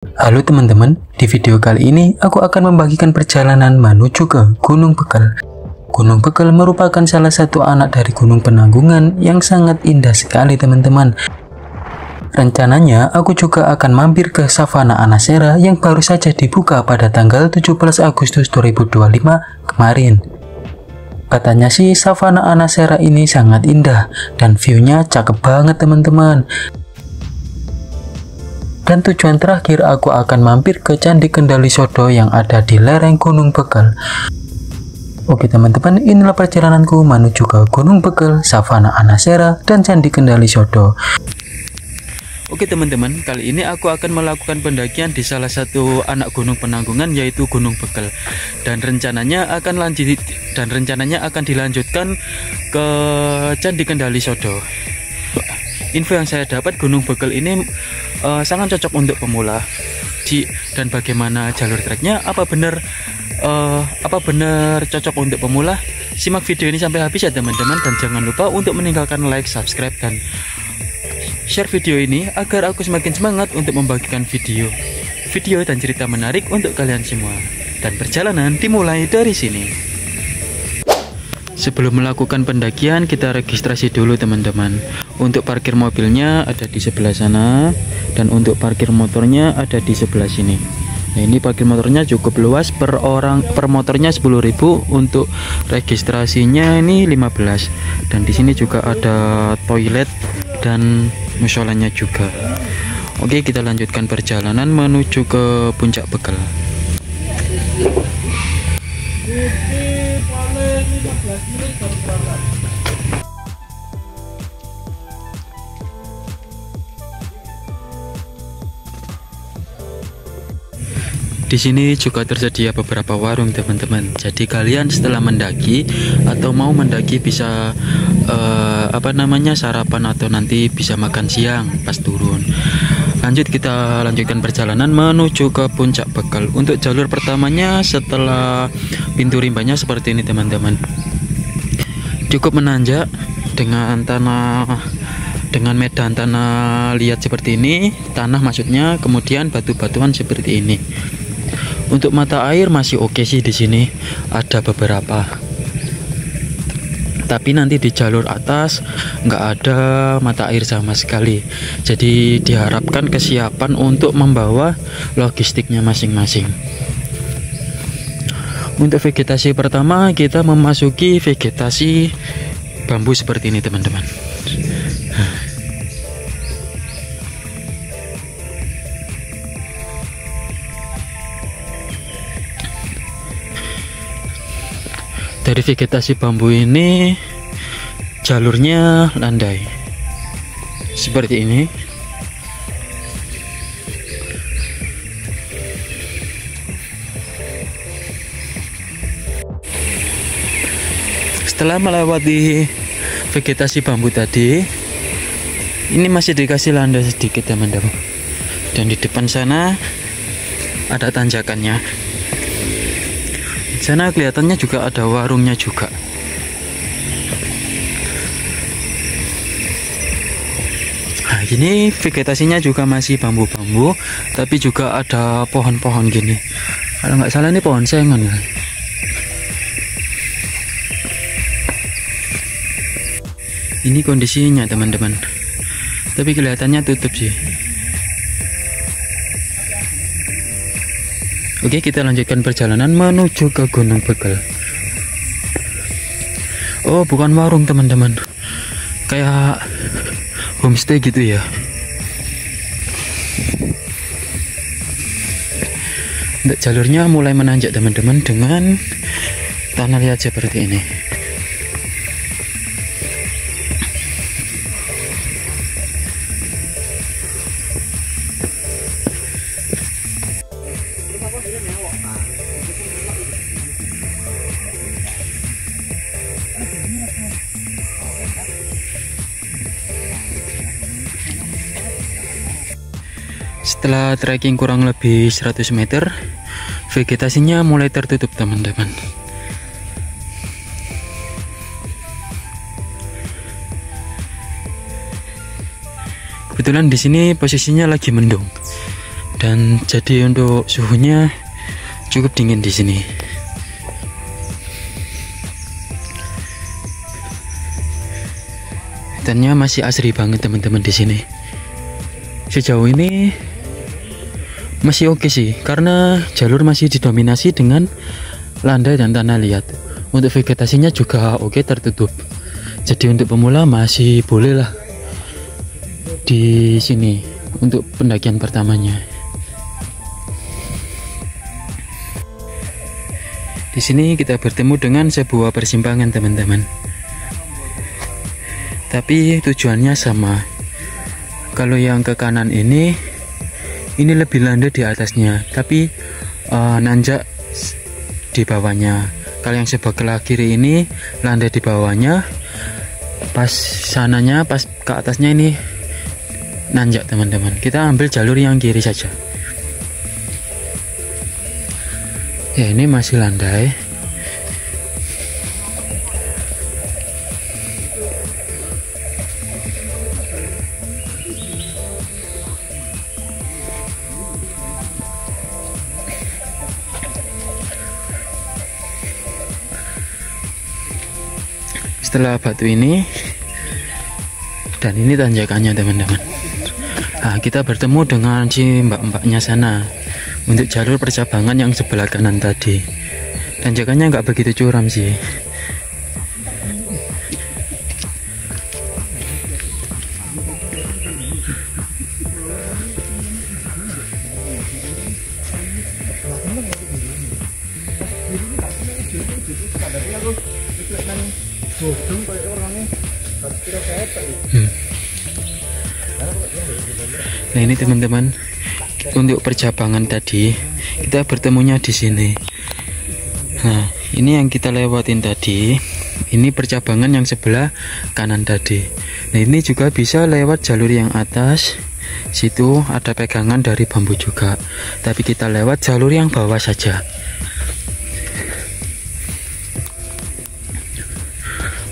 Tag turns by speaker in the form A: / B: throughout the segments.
A: Halo teman-teman, di video kali ini aku akan membagikan perjalanan menuju ke Gunung Bekel. Gunung Bekel merupakan salah satu anak dari Gunung Penanggungan yang sangat indah sekali teman-teman. Rencananya aku juga akan mampir ke Savana Anasera yang baru saja dibuka pada tanggal 17 Agustus 2025 kemarin. Katanya sih Savana Anasera ini sangat indah dan view-nya cakep banget teman-teman. Dan tujuan terakhir aku akan mampir ke Candi Kendali Sodo yang ada di lereng Gunung Bekel. Oke teman-teman, inilah perjalananku menuju ke Gunung Bekel, Savana Anasera, dan Candi Kendali Sodo. Oke teman-teman, kali ini aku akan melakukan pendakian di salah satu anak Gunung Penanggungan yaitu Gunung Bekel. Dan rencananya akan dilanjutkan ke Candi Kendali Sodo. Info yang saya dapat, Gunung Bekel ini sangat cocok untuk pemula. Dan bagaimana jalur treknya? Apa benar cocok untuk pemula? Simak video ini sampai habis ya teman-teman, dan jangan lupa untuk meninggalkan like, subscribe, dan share video ini agar aku semakin semangat untuk membagikan video dan cerita menarik untuk kalian semua. Dan perjalanan dimulai dari sini. Sebelum melakukan pendakian, kita registrasi dulu teman-teman. Untuk parkir mobilnya ada di sebelah sana, dan untuk parkir motornya ada di sebelah sini. Nah, ini parkir motornya cukup luas, per motornya 10.000, untuk registrasinya ini 15. Dan di sini juga ada toilet dan musholanya juga. Oke, kita lanjutkan perjalanan menuju ke Puncak Bekel. Di sini juga tersedia beberapa warung teman-teman. Jadi kalian setelah mendaki atau mau mendaki bisa sarapan atau nanti bisa makan siang pas turun. Kita lanjutkan perjalanan menuju ke Puncak Bekel. Untuk jalur pertamanya setelah pintu rimbanya seperti ini teman-teman. Cukup menanjak dengan medan tanah liat seperti ini, tanah maksudnya, kemudian batu-batuan seperti ini. Untuk mata air masih oke sih di sini, ada beberapa. Tapi nanti di jalur atas nggak ada mata air sama sekali. Jadi diharapkan kesiapan untuk membawa logistiknya masing-masing. Untuk vegetasi pertama kita memasuki vegetasi bambu seperti ini teman-teman. Dari vegetasi bambu ini jalurnya landai seperti ini. Setelah melewati vegetasi bambu tadi, ini masih dikasih landai sedikit teman-teman. Dan di depan sana ada tanjakannya. Di sana kelihatannya juga ada warungnya juga. Nah, ini vegetasinya juga masih bambu-bambu, tapi juga ada pohon-pohon gini. Kalau nggak salah ini pohon sengon ya. Ini kondisinya teman-teman, tapi kelihatannya tutup sih. Oke, kita lanjutkan perjalanan menuju ke Gunung Bekel. Oh, bukan warung teman-teman, kayak homestay gitu ya. Untuk jalurnya mulai menanjak teman-teman dengan tanah liat seperti ini. Setelah trekking kurang lebih 100 meter, vegetasinya mulai tertutup teman-teman. Kebetulan di sini posisinya lagi mendung. Dan jadi untuk suhunya cukup dingin di sini. Medannya masih asri banget teman-teman di sini. Sejauh ini masih oke sih, karena jalur masih didominasi dengan landai dan tanah liat. Untuk vegetasinya juga oke, tertutup. Jadi untuk pemula masih boleh lah di sini untuk pendakian pertamanya. Di sini kita bertemu dengan sebuah persimpangan teman-teman. Tapi tujuannya sama. Kalau yang ke kanan ini lebih landai di atasnya, tapi nanjak di bawahnya. Kalau yang sebelah kiri ini landai di bawahnya, pas sananya, pas ke atasnya ini nanjak teman-teman. Kita ambil jalur yang kiri saja. Ya, ini masih landai. Setelah batu ini, dan ini tanjakannya teman-teman. Nah, kita bertemu dengan si mbak-mbaknya sana untuk jalur percabangan yang sebelah kanan tadi. Tanjakannya nggak begitu curam sih. Nah ini teman-teman, untuk percabangan tadi kita bertemunya di sini. Nah ini yang kita lewatin tadi, ini percabangan yang sebelah kanan tadi. Nah ini juga bisa lewat jalur yang atas, situ ada pegangan dari bambu juga, tapi kita lewat jalur yang bawah saja.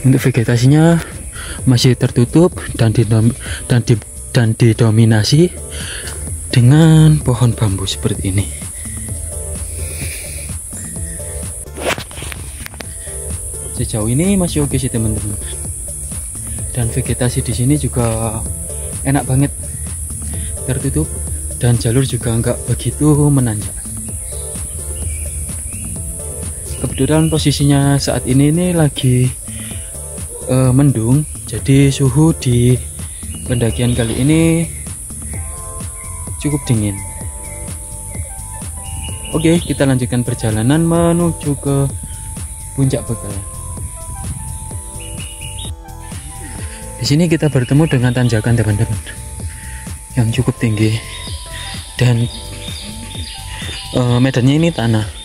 A: Untuk vegetasinya masih tertutup dan didominasi dengan pohon bambu seperti ini. Sejauh ini masih oke sih teman-teman. Dan vegetasi di sini juga enak banget, tertutup, dan jalur juga enggak begitu menanjak. Kebetulan posisinya saat ini lagi mendung, jadi suhu di pendakian kali ini cukup dingin. Oke, kita lanjutkan perjalanan menuju ke Puncak Begal. Di sini kita bertemu dengan tanjakan teman-teman yang cukup tinggi, dan medannya ini tanah.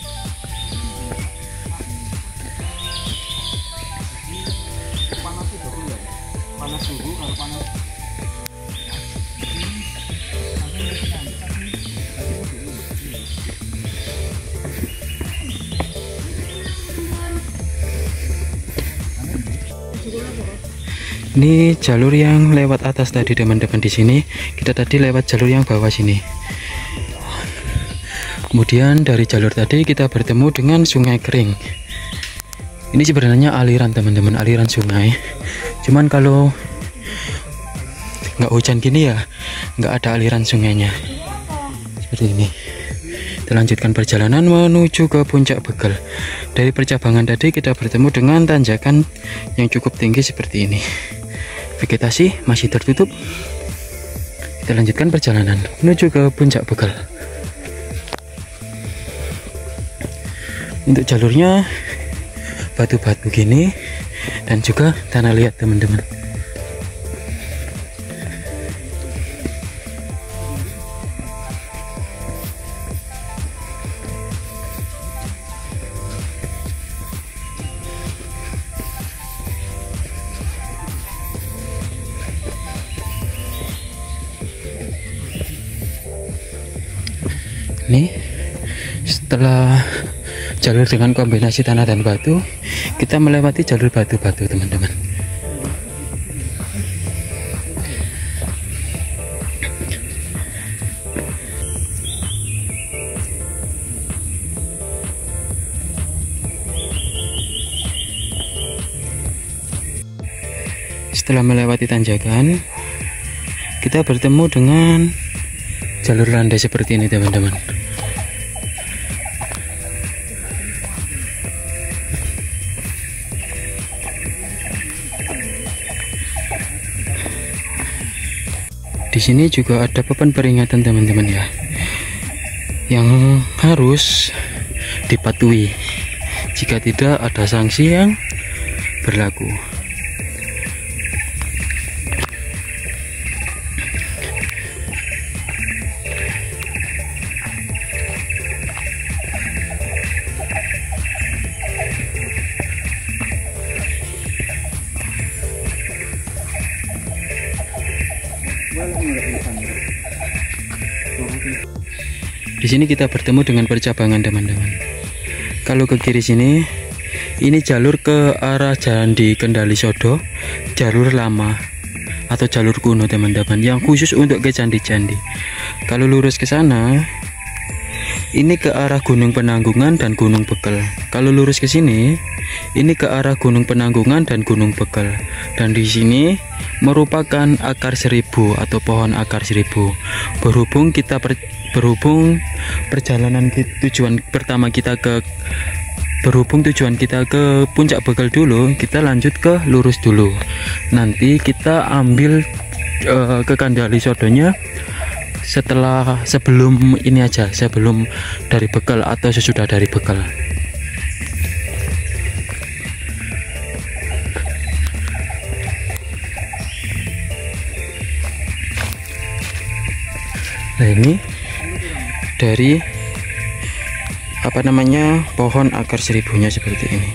A: Ini jalur yang lewat atas tadi teman-teman. Di sini kita tadi lewat jalur yang bawah sini. Kemudian dari jalur tadi kita bertemu dengan Sungai Kering. Ini sebenarnya aliran teman-teman, aliran sungai. Cuman kalau nggak hujan gini ya nggak ada aliran sungainya. Seperti ini. Kita lanjutkan perjalanan menuju ke Puncak Begal. Dari percabangan tadi kita bertemu dengan tanjakan yang cukup tinggi seperti ini. Vegetasi masih tertutup. Kita lanjutkan perjalanan menuju ke Puncak Begal. Untuk jalurnya batu-batu gini dan juga tanah liat teman-teman. Ini setelah jalur dengan kombinasi tanah dan batu, kita melewati jalur batu-batu teman-teman. Setelah melewati tanjakan, kita bertemu dengan jalur landai seperti ini teman-teman. Di sini juga ada papan peringatan teman-teman ya, yang harus dipatuhi. Jika tidak, ada sanksi yang berlaku. Di sini kita bertemu dengan percabangan teman-teman. Kalau ke kiri sini, ini jalur ke arah Candi Kendali Sodo, jalur lama atau jalur kuno teman-teman, yang khusus untuk ke candi-candi. Kalau lurus ke sana, ini ke arah Gunung Penanggungan dan Gunung Bekel. Kalau lurus ke sini, ini ke arah Gunung Penanggungan dan Gunung Bekel. Dan di sini merupakan akar seribu atau pohon akar seribu. Berhubung tujuan kita ke Puncak Bekel dulu, kita lanjut ke lurus dulu. Nanti kita ambil ke Kendali Sodonya sebelum ini aja, sebelum dari Bekel atau sesudah dari Bekel. Nah, ini dari pohon akar seribunya seperti ini.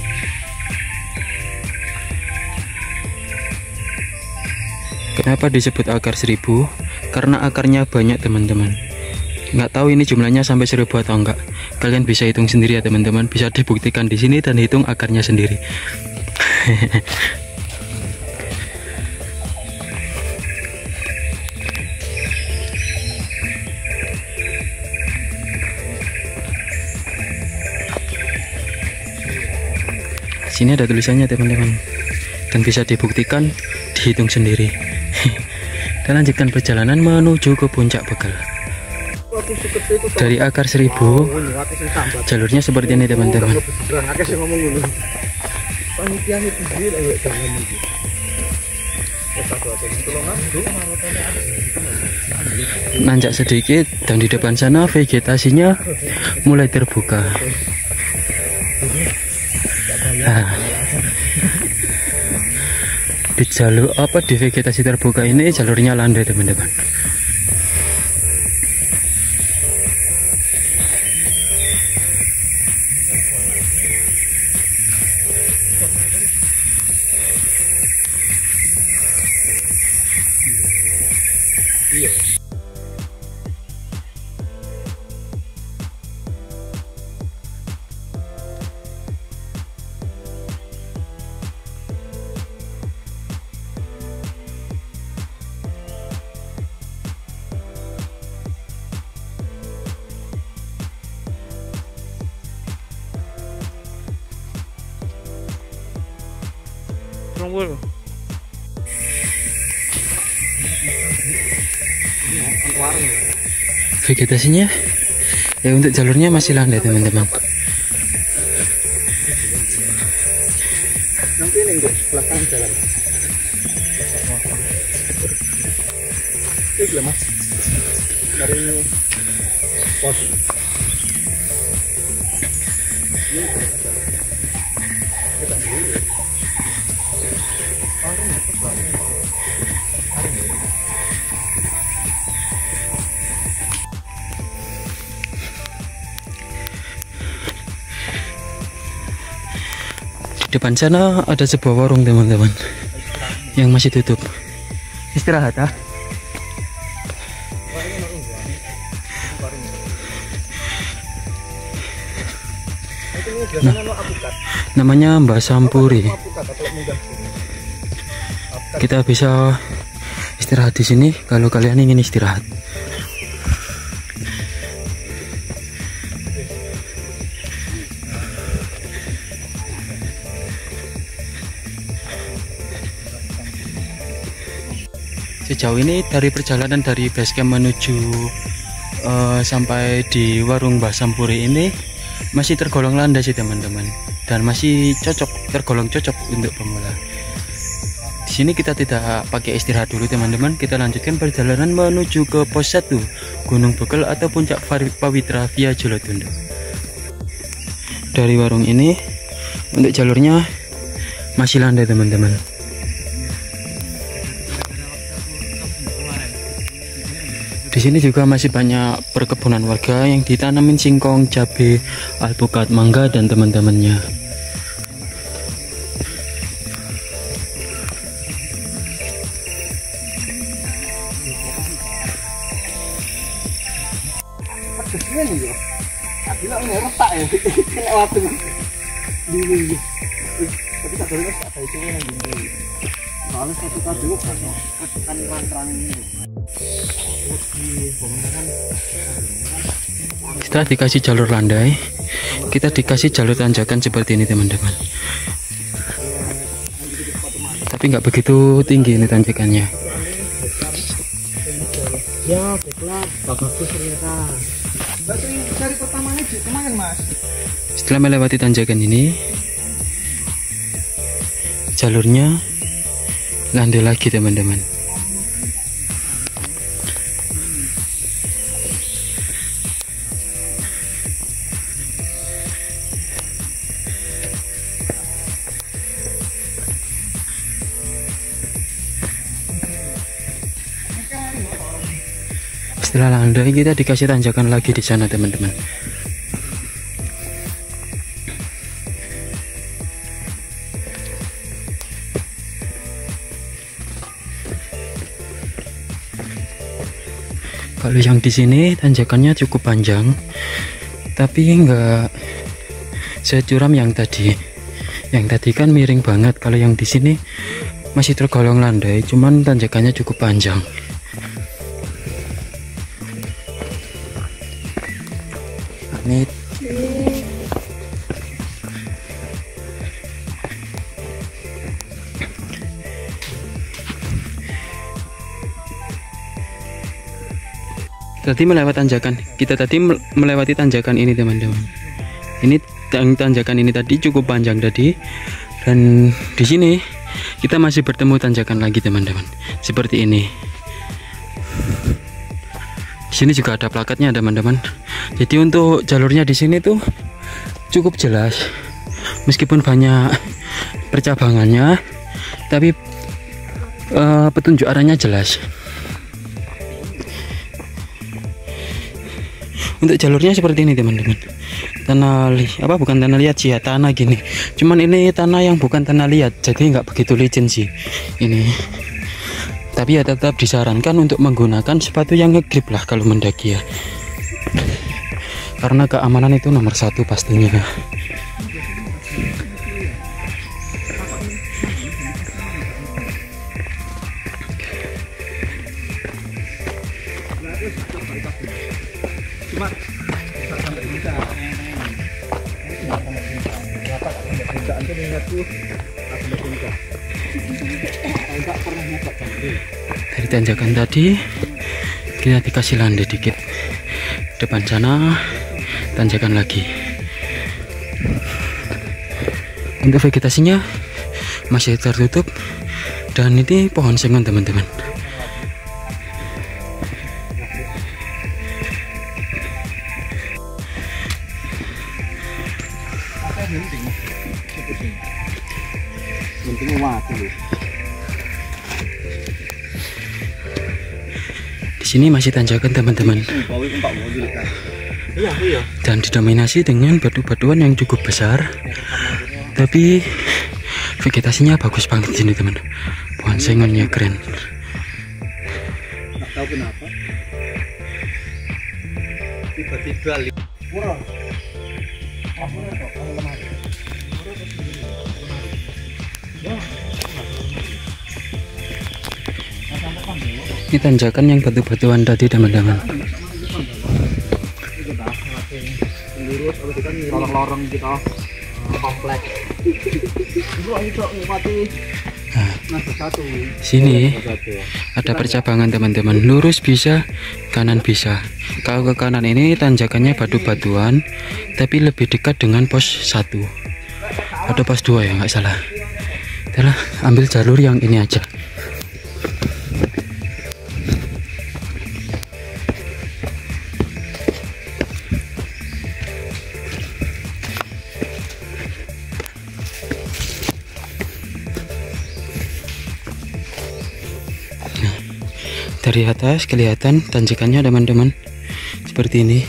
A: Kenapa disebut akar seribu? Karena akarnya banyak teman-teman. Nggak tahu ini jumlahnya sampai 1000 atau enggak. Kalian bisa hitung sendiri ya teman-teman. Bisa dibuktikan di sini dan hitung akarnya sendiri. Sini ada tulisannya teman-teman, dan bisa dibuktikan, dihitung sendiri. Dan lanjutkan perjalanan menuju ke Puncak Bekel. Dari akar seribu, jalurnya seperti ini teman-teman. Nanjak sedikit, dan di depan sana vegetasinya mulai terbuka. Nah, di vegetasi terbuka ini jalurnya landai teman-teman. Vegetasinya ya untuk jalurnya masih landai teman-teman. Nanti ini untuk belakang jalan. Ini mas dari ini pos. Depan sana ada sebuah warung teman-teman yang masih tutup. Istirahat ah. Nah, namanya Mbak Sampuri. Kita bisa istirahat di sini kalau kalian ingin istirahat. Sejauh ini dari perjalanan dari base camp menuju sampai di warung Mbah Sampuri ini masih tergolong landai sih teman-teman, dan masih tergolong cocok untuk pemula. Di sini kita tidak pakai istirahat dulu teman-teman, kita lanjutkan perjalanan menuju ke pos 1 Gunung Bekel atau puncak Pawitra via Jolotundo. Dari warung ini untuk jalurnya masih landai teman-teman. Di sini juga masih banyak perkebunan warga yang ditanamin singkong, cabai, alpukat, mangga dan teman-temannya. Setelah dikasih jalur landai, kita dikasih jalur tanjakan seperti ini teman-teman. Tapi nggak begitu tinggi ini tanjakannya.
B: Ya, baiklah, bagus ternyata. Dari pertamanya kemana mas?
A: Setelah melewati tanjakan ini, jalurnya landai lagi teman-teman. Setelah landai kita dikasih tanjakan lagi di sana teman-teman. Kalau yang di sini tanjakannya cukup panjang, tapi nggak securam yang tadi. Yang tadi kan miring banget. Kalau yang di sini masih tergolong landai, cuman tanjakannya cukup panjang. Amit. Tadi melewati tanjakan. Kita tadi melewati tanjakan ini teman-teman. Ini tanjakan ini tadi cukup panjang tadi, dan di sini kita masih bertemu tanjakan lagi teman-teman. Seperti ini. Di sini juga ada plakatnya teman-teman. Jadi untuk jalurnya di sini tuh cukup jelas, meskipun banyak percabangannya, tapi petunjuk arahnya jelas. Untuk jalurnya seperti ini teman-teman. Bukan tanah liat sih ya, tanah gini. Cuman ini tanah yang bukan tanah liat, jadi nggak begitu licin sih ini. Tapi ya tetap disarankan untuk menggunakan sepatu yang ngegrip lah kalau mendaki ya, karena keamanan itu nomor 1 pastinya. Dari tanjakan tadi kita dikasih landai dikit, depan sana tanjakan lagi. Untuk vegetasinya masih tertutup, dan ini pohon sengon teman-teman. Di sini masih tanjakan teman-teman, dan didominasi dengan batu-batuan yang cukup besar, tapi vegetasinya bagus banget di sini teman. Pohon sengonnya keren.
B: Nggak tahu kenapa tiba-tiba
A: ini tanjakan yang batu-batuan tadi teman-teman.
B: lorong-lorong gitu kompleks.
A: Nah, Sini ada percabangan teman-teman, lurus bisa, kanan bisa. Kalau ke kanan ini tanjakannya batu-batuan, tapi lebih dekat dengan pos 1 atau pos 2 ya nggak salah. Kita ambil jalur yang ini aja. Dari atas kelihatan tanjakannya teman-teman, seperti ini.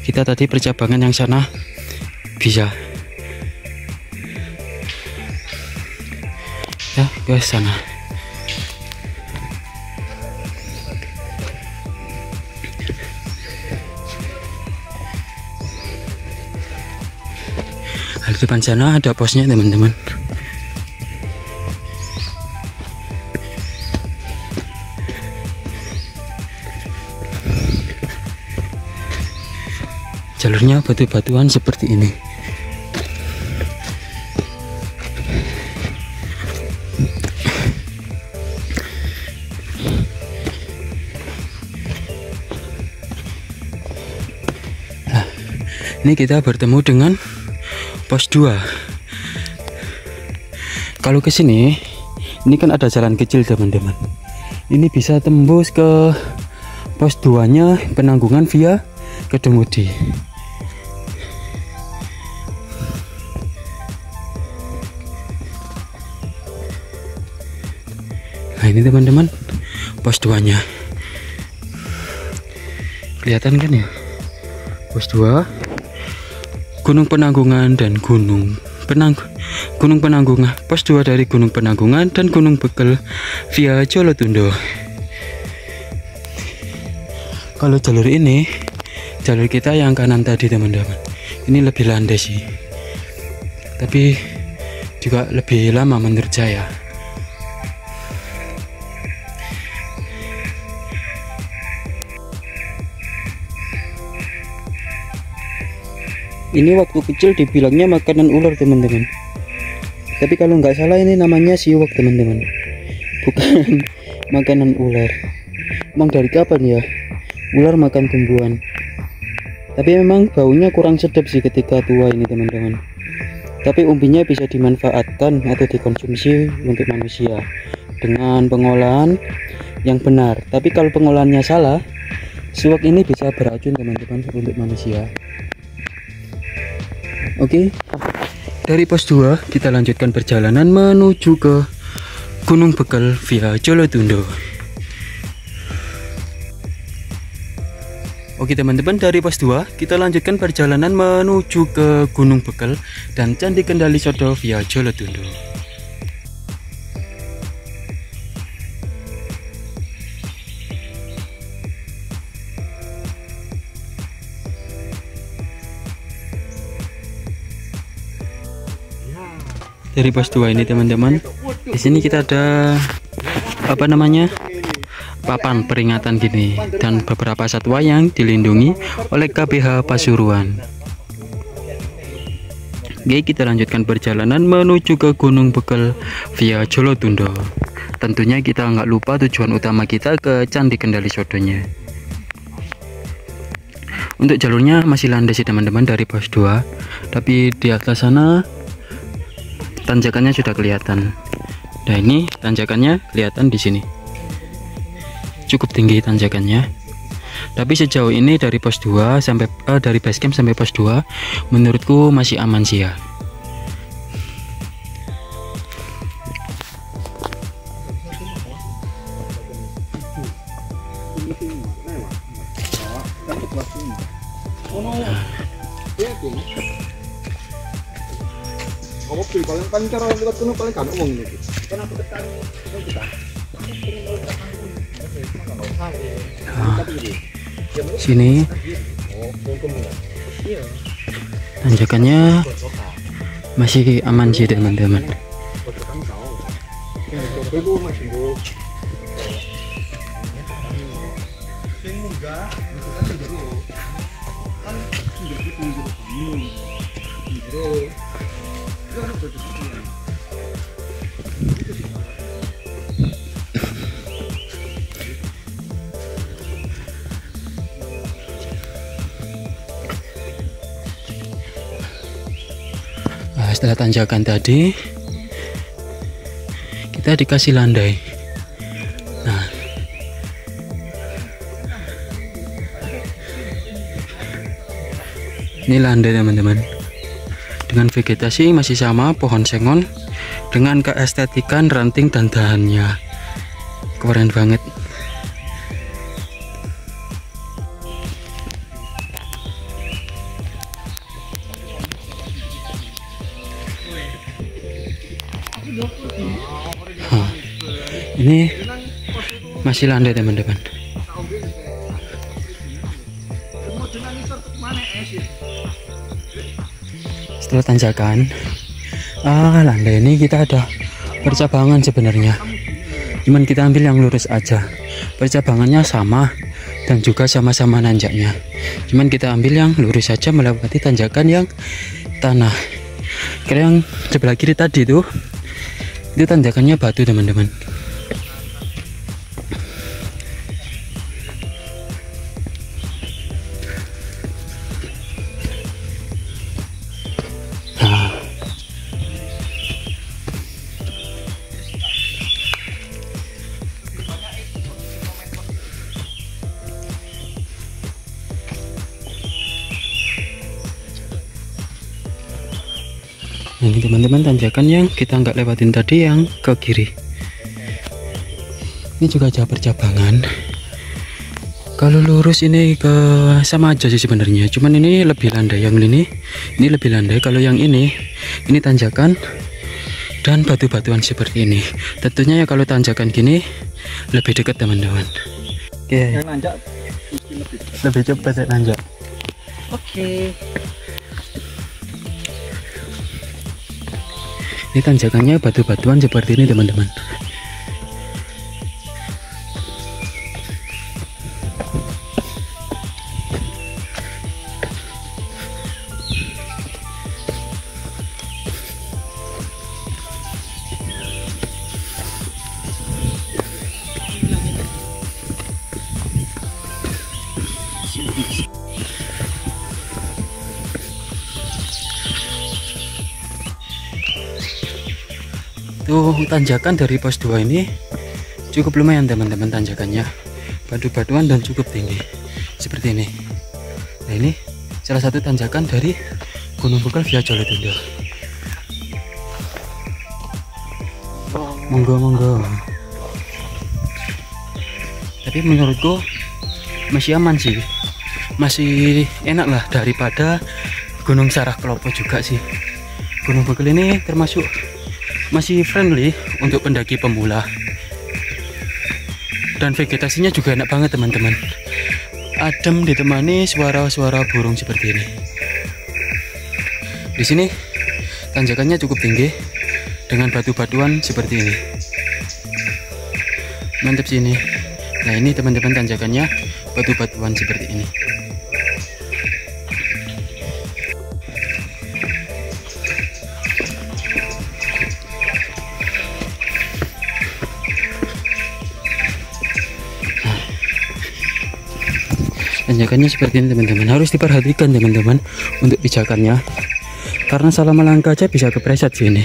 A: Kita tadi percabangan yang sana bisa ya ke sana. Di depan sana ada posnya teman-teman. Jalurnya batu-batuan seperti ini. Nah, ini kita bertemu dengan pos 2. Kalau ke sini, ini kan ada jalan kecil teman-teman. Ini bisa tembus ke pos 2-nya Penanggungan via Kedemudi. Nah ini teman-teman pos 2-nya. Kelihatan kan ya? Pos 2, Gunung Penanggungan dan Gunung Penanggungan. Pos 2 dari Gunung Penanggungan dan Gunung Bekel via Jolotundo. Kalau jalur ini, jalur kita yang kanan tadi teman-teman, ini lebih landai sih, tapi juga lebih lama menurut saya. Ini waktu kecil dibilangnya makanan ular teman-teman, tapi kalau nggak salah ini namanya siwak teman-teman, bukan makanan ular. Emang dari kapan ya ular makan tumbuhan? Tapi memang baunya kurang sedap sih ketika tua ini teman-teman. Tapi umbinya bisa dimanfaatkan atau dikonsumsi untuk manusia dengan pengolahan yang benar. Tapi kalau pengolahannya salah, siwak ini bisa beracun teman-teman untuk manusia. Oke, dari pos 2 kita lanjutkan perjalanan menuju ke Gunung Bekel via Jolotundo. Oke teman-teman, dari pos 2 kita lanjutkan perjalanan menuju ke Gunung Bekel dan Candi Kendali Sodo via Jolotundo. Dari pos 2 ini teman-teman, di sini kita ada apa namanya, papan peringatan gini dan beberapa satwa yang dilindungi oleh KPH Pasuruan. Oke, kita lanjutkan perjalanan menuju ke Gunung Bekel via Jolotundo. Tentunya kita nggak lupa tujuan utama kita ke Candi Kendali Sodonya. Untuk jalurnya masih landai sih teman-teman dari pos 2, tapi di atas sana tanjakannya sudah kelihatan. Nah ini tanjakannya kelihatan di sini, cukup tinggi tanjakannya. Tapi sejauh ini dari pos 2 sampai dari base camp sampai pos 2 menurutku masih aman sih ya. Sini tanjakannya masih aman sih teman-teman. Nah, setelah tanjakan tadi kita dikasih landai. Nah, ini landai teman-teman, dengan vegetasi masih sama, pohon sengon dengan keestetikan ranting dan dahannya. Keren banget. Ini masih landai teman-teman. Setelah tanjakan landai ini kita ada percabangan sebenarnya, cuman kita ambil yang lurus aja. Percabangannya sama dan juga sama-sama nanjaknya, cuman kita ambil yang lurus saja melewati tanjakan yang tanah. Karena yang sebelah kiri tadi itu tanjakannya batu teman-teman. Ini teman-teman tanjakan yang kita nggak lewatin tadi yang ke kiri. Ini juga ada percabangan. Kalau lurus ini ke sama aja sih sebenarnya, cuman ini lebih landai. Yang ini lebih landai. Kalau yang ini tanjakan dan batu-batuan seperti ini. Tentunya ya kalau tanjakan gini lebih dekat teman-teman. Oke.
B: Yang nanjak
A: Lebih cepat ya nanjak.
B: Oke.
A: Ini tanjakannya batu-batuan seperti ini teman-teman. Tuh tanjakan dari pos 2 ini cukup lumayan teman-teman, tanjakannya batu-batuan dan cukup tinggi seperti ini. Nah, ini salah satu tanjakan dari Gunung Bekel via Joletunda. Monggo. Tapi menurutku masih aman sih, masih enak lah daripada Gunung Sarah Klopo juga sih. Gunung Bekel ini termasuk masih friendly untuk pendaki pemula, dan vegetasinya juga enak banget teman-teman. Adem ditemani suara-suara burung seperti ini. Di sini tanjakannya cukup tinggi dengan batu-batuan seperti ini. Mantap sini. Nah, ini teman-teman tanjakannya batu-batuan seperti ini. Tanjakannya seperti ini teman-teman, harus diperhatikan teman-teman untuk pijakannya, karena salah melangkah aja bisa kepleset sini.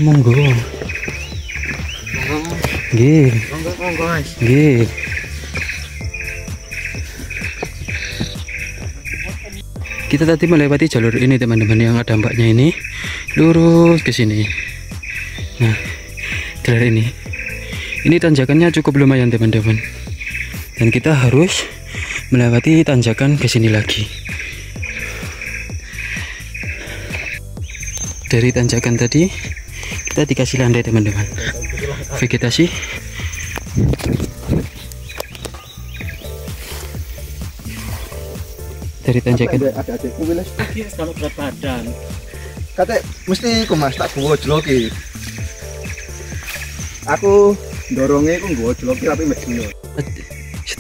A: Monggo. Nggih. Monggo, Mas. Nggih. Kita tadi melewati jalur ini teman-teman, yang ada mbaknya ini lurus ke sini. Nah, jalur ini tanjakannya cukup lumayan teman-teman, dan kita harus melewati tanjakan ke sini lagi. Dari tanjakan tadi kita dikasih landai teman-teman, vegetasi. Dari tanjakan
B: adik-adikku wis kalau berat badan kate mesti ku Mas tak gowo jloki. Aku ndorongnya ku nggowo jloki tapi mek dino.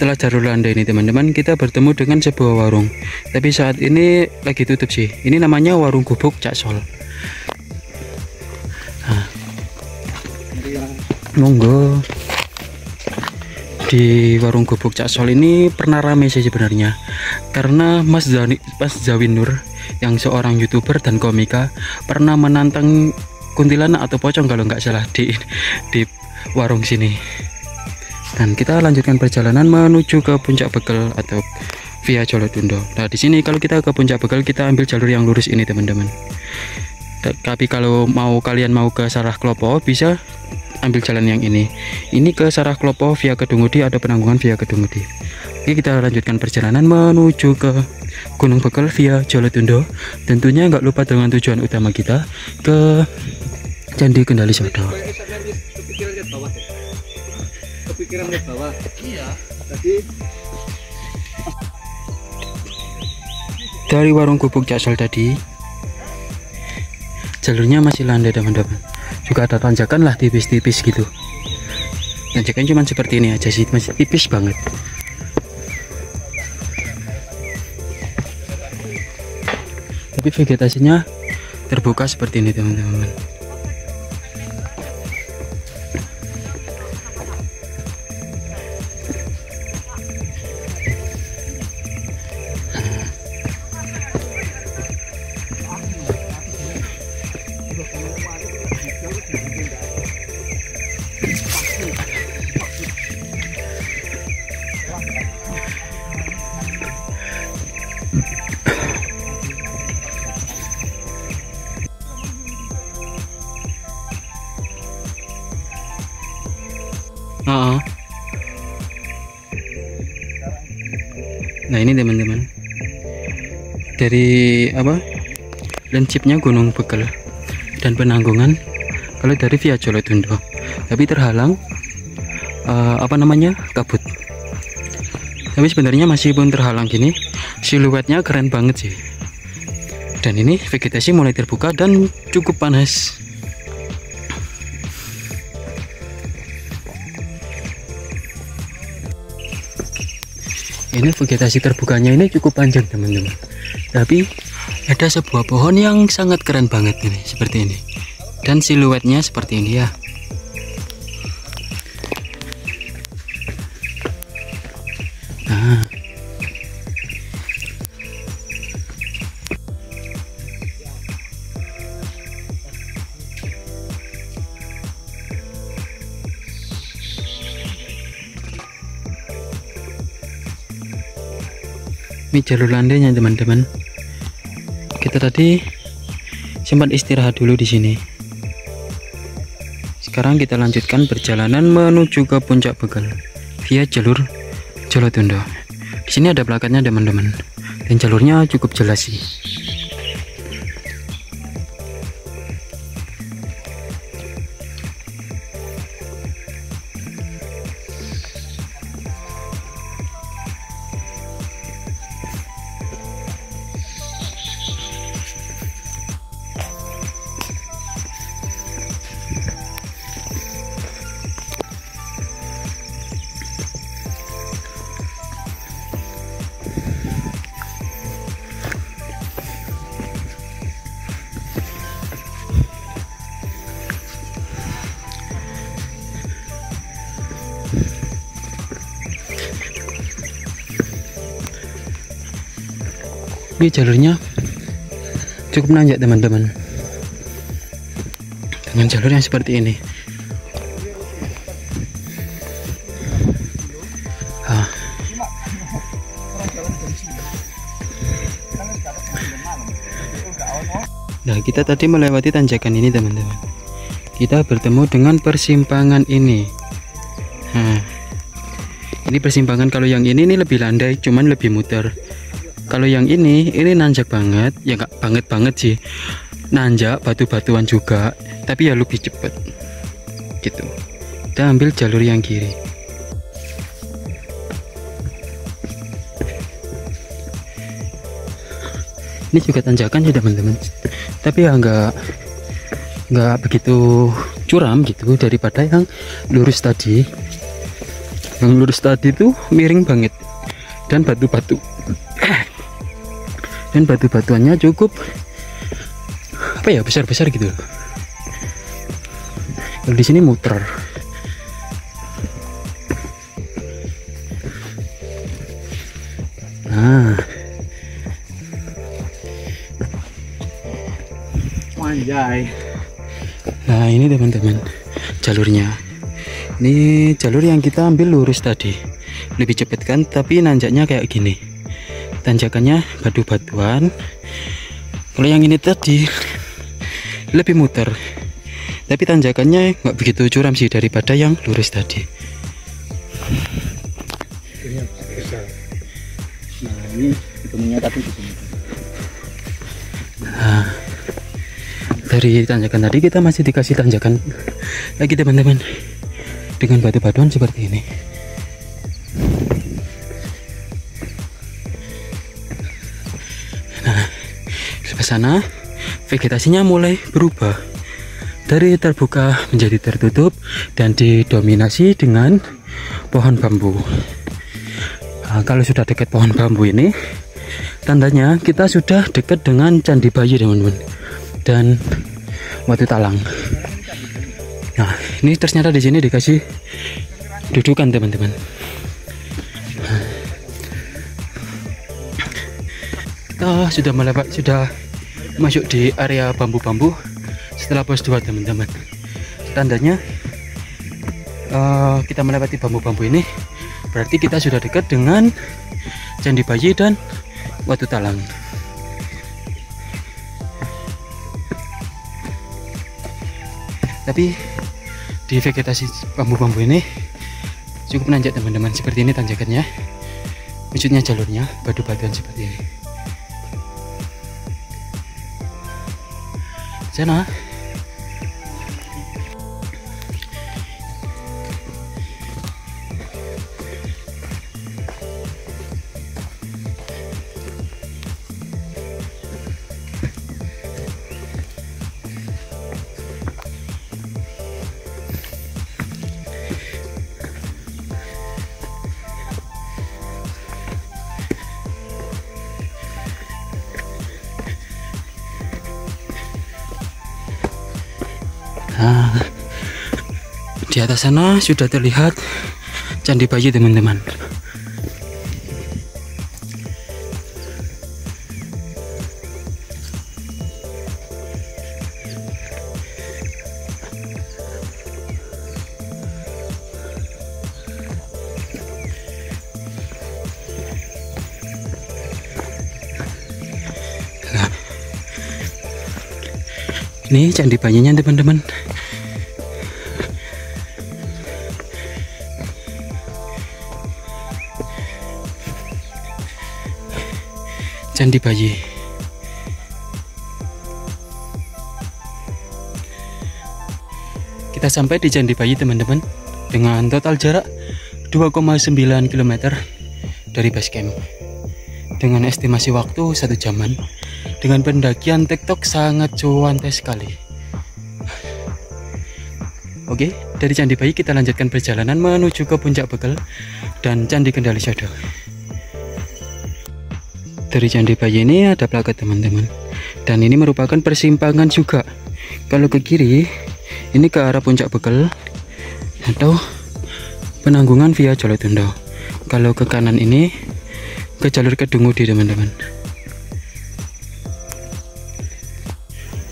A: setelah jalur landai ini teman-teman, kita bertemu dengan sebuah warung. Tapi saat ini lagi tutup sih. Ini namanya warung gubuk Cak Sol. Nah, monggo. Di warung gubuk Cak Sol ini pernah rame sih sebenarnya, karena Mas Zawin Nur yang seorang YouTuber dan komika pernah menantang kuntilanak atau pocong kalau nggak salah di warung sini. Dan kita lanjutkan perjalanan menuju ke Puncak Bekel atau via Jolotundo. Nah, di sini kalau kita ke Puncak Bekel, kita ambil jalur yang lurus ini teman-teman. Tapi kalau kalian mau ke Sarah Klopo, bisa ambil jalan yang ini. Ini ke Sarah Klopo via Kedungudi, ada Penanggungan via Kedungudi. Oke, kita lanjutkan perjalanan menuju ke Gunung Bekel via Jolotundo. Tentunya nggak lupa dengan tujuan utama kita ke Candi Kendali Sodo. Kepikiran ke bawah. Iya. Tadi dari warung gubuk Cak Sol tadi, jalurnya masih landai teman-teman. Juga ada tanjakan lah tipis-tipis gitu. Tanjakan cuma seperti ini aja sih, masih tipis banget. Tapi vegetasinya terbuka seperti ini teman-teman. Nah ini teman-teman, dari lancipnya Gunung Bekel dan Penanggungan kalau dari via Jolotundo, tapi terhalang kabut. Tapi sebenarnya masih pun terhalang gini, siluetnya keren banget sih. Dan ini vegetasi mulai terbuka dan cukup panas. Ini vegetasi terbukanya ini cukup panjang teman-teman, tapi ada sebuah pohon yang sangat keren banget ini, seperti ini, dan siluetnya seperti ini ya. Nah, ini jalur landainya teman-teman. Kita tadi sempat istirahat dulu di sini. Sekarang kita lanjutkan perjalanan menuju ke Puncak Bekel via jalur Jolotundo. Di sini ada plakatnya teman-teman, dan jalurnya cukup jelas sih. Ini jalurnya cukup nanjak teman-teman, dengan jalur yang seperti ini. Nah, kita tadi melewati tanjakan ini teman-teman, kita bertemu dengan persimpangan ini. Nah, ini persimpangan. Kalau yang ini lebih landai, cuman lebih muter. Kalau yang ini nanjak banget, ya nggak banget sih, nanjak batu-batuan juga, tapi ya lebih cepet gitu. Kita ambil jalur yang kiri. Ini juga tanjakan ya teman-teman, tapi ya nggak begitu curam gitu daripada yang lurus tadi. Yang lurus tadi tuh miring banget, dan batu-batu dan batu-batuannya cukup apa ya, besar-besar gitu. Kalau di sini muter. Nah,
B: Anjay.
A: nah ini teman-teman jalurnya. Ini jalur yang kita ambil lurus tadi, lebih cepat kan, tapi nanjaknya kayak gini. Tanjakannya batu-batuan. Kalau yang ini tadi lebih muter, tapi tanjakannya nggak begitu curam sih daripada yang lurus tadi.
B: Nah, ini ketemunya tapi di sini.
A: Nah, dari tanjakan tadi kita masih dikasih tanjakan lagi teman-teman, dengan batu-batuan seperti ini. Nah, sebelah sana vegetasinya mulai berubah dari terbuka menjadi tertutup dan didominasi dengan pohon bambu. Nah, kalau sudah dekat pohon bambu ini, tandanya kita sudah dekat dengan Candi Bayi teman-teman, dan Watu Talang. Nah, ini ternyata di sini dikasih dudukan teman-teman. Kita sudah masuk di area bambu-bambu setelah pos 2 teman-teman. Tandanya kita melewati bambu-bambu ini, berarti kita sudah dekat dengan Candi Bayi dan Watu Talang. Tapi di vegetasi bambu-bambu ini cukup nanjak teman-teman. Seperti ini tanjakannya, wujudnya jalurnya batu-batuan seperti ini. Sana Nah, di atas sana sudah terlihat Candi Bayi teman-teman. Nah, ini Candi Bayinya teman-teman. Candi Bayi. Kita sampai di Candi Bayi teman-teman, dengan total jarak 2,9 km dari base camp, dengan estimasi waktu 1 jaman, dengan pendakian tektok sangat cuantai sekali. Oke, dari Candi Bayi kita lanjutkan perjalanan menuju ke Puncak Bekel dan Candi Kendali Sodo. Dari Candi Bayi ini ada plakat teman-teman, dan ini merupakan persimpangan juga. Kalau ke kiri ini ke arah Puncak Bekel atau Penanggungan via Jolotundo. Kalau ke kanan ini ke jalur Kedungudi teman-teman.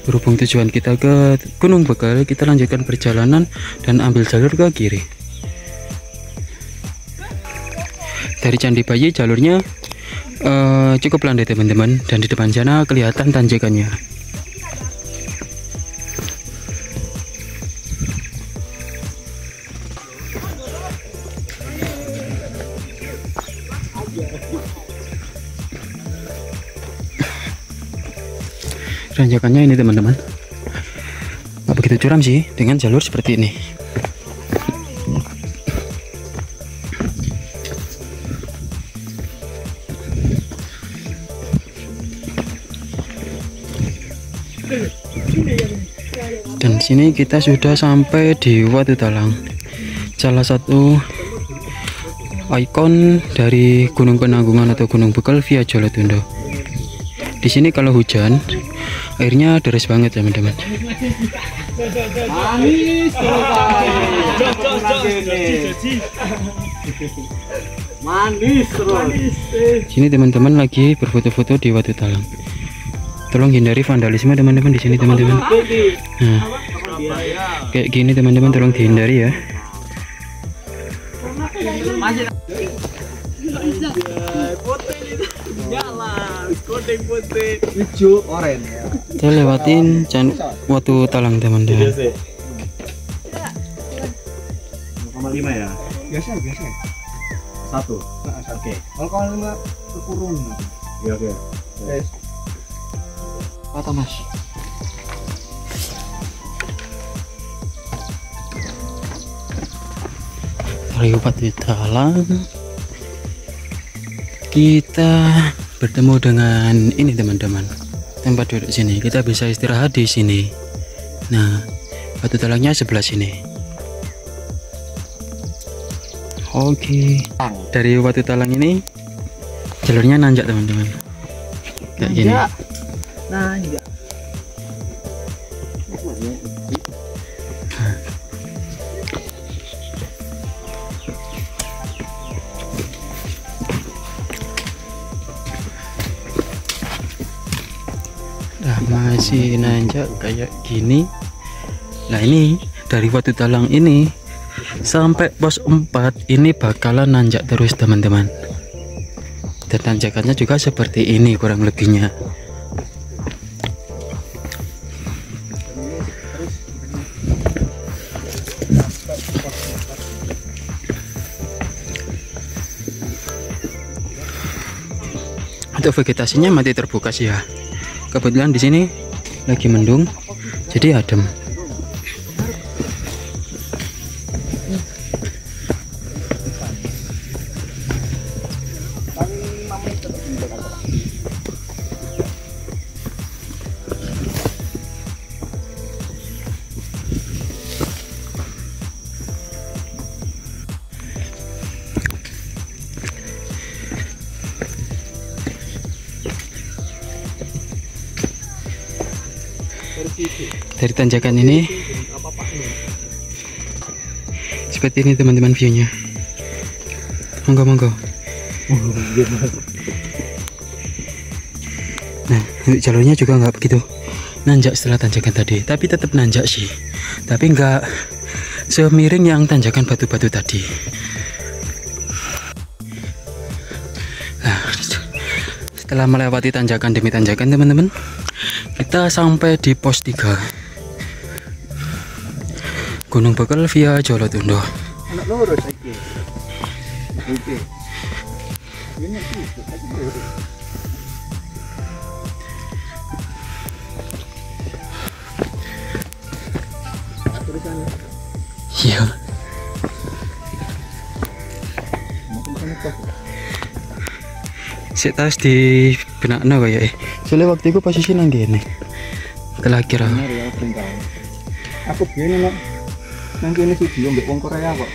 A: Berhubung tujuan kita ke Gunung Bekel, kita lanjutkan perjalanan dan ambil jalur ke kiri. Dari Candi Bayi jalurnya cukup landai teman-teman, dan di depan sana kelihatan tanjakannya. Tanjakannya ini teman-teman, nggak begitu curam sih dengan jalur seperti ini. Dan sini kita sudah sampai di Watu Talang, salah satu ikon dari Gunung Penanggungan atau Gunung Bekel via Jolotundo. Di sini kalau hujan airnya deras banget teman-teman.
B: Manis terus.
A: Sini teman-teman lagi berfoto-foto di Watu Talang. Tolong hindari vandalisme teman-teman di sini teman-teman. Nah, kayak gini teman-teman, tolong dihindari ya.
B: Hijau oranye.
A: Kita lewatin Watu Talang teman-teman.
B: 0,5 ya. Biasa. 1. Oke. 0,5 kurun. Ya oke. Yes. Kata Mas.
A: Dari Watu Talang kita bertemu dengan ini teman-teman, tempat duduk sini. Kita bisa istirahat di sini. Nah, Watu Talangnya sebelah sini. Oke, dari Watu Talang ini jalurnya nanjak teman-teman, kayak gini.
B: Nanjak.
A: Nah, masih nanjak kayak gini. Nah, ini dari Watu Talang ini sampai pos 4 ini bakalan nanjak terus teman-teman. Dan tanjakannya juga seperti ini kurang lebihnya. Untuk vegetasinya mati terbuka sih ya. Kebetulan di sini lagi mendung, jadi adem. Dari tanjakan ini seperti ini teman-teman viewnya. Monggo. Nah, untuk jalurnya juga nggak begitu nanjak setelah tanjakan tadi, tapi tetap nanjak sih, tapi nggak semiring yang tanjakan batu-batu tadi. Nah, setelah melewati tanjakan demi tanjakan teman-teman, kita sampai di pos 3 Gunung Bekel via Jolotundo.
B: Anak lurus iki. Oke. Ini itu aja lurus. Tulisannya.
A: Iya. Saya tas di benakna kayak soalnya waktu itu posisi nang gini. Setelah kira.
B: Aku biyen nang kene video mbek wong Korea kok.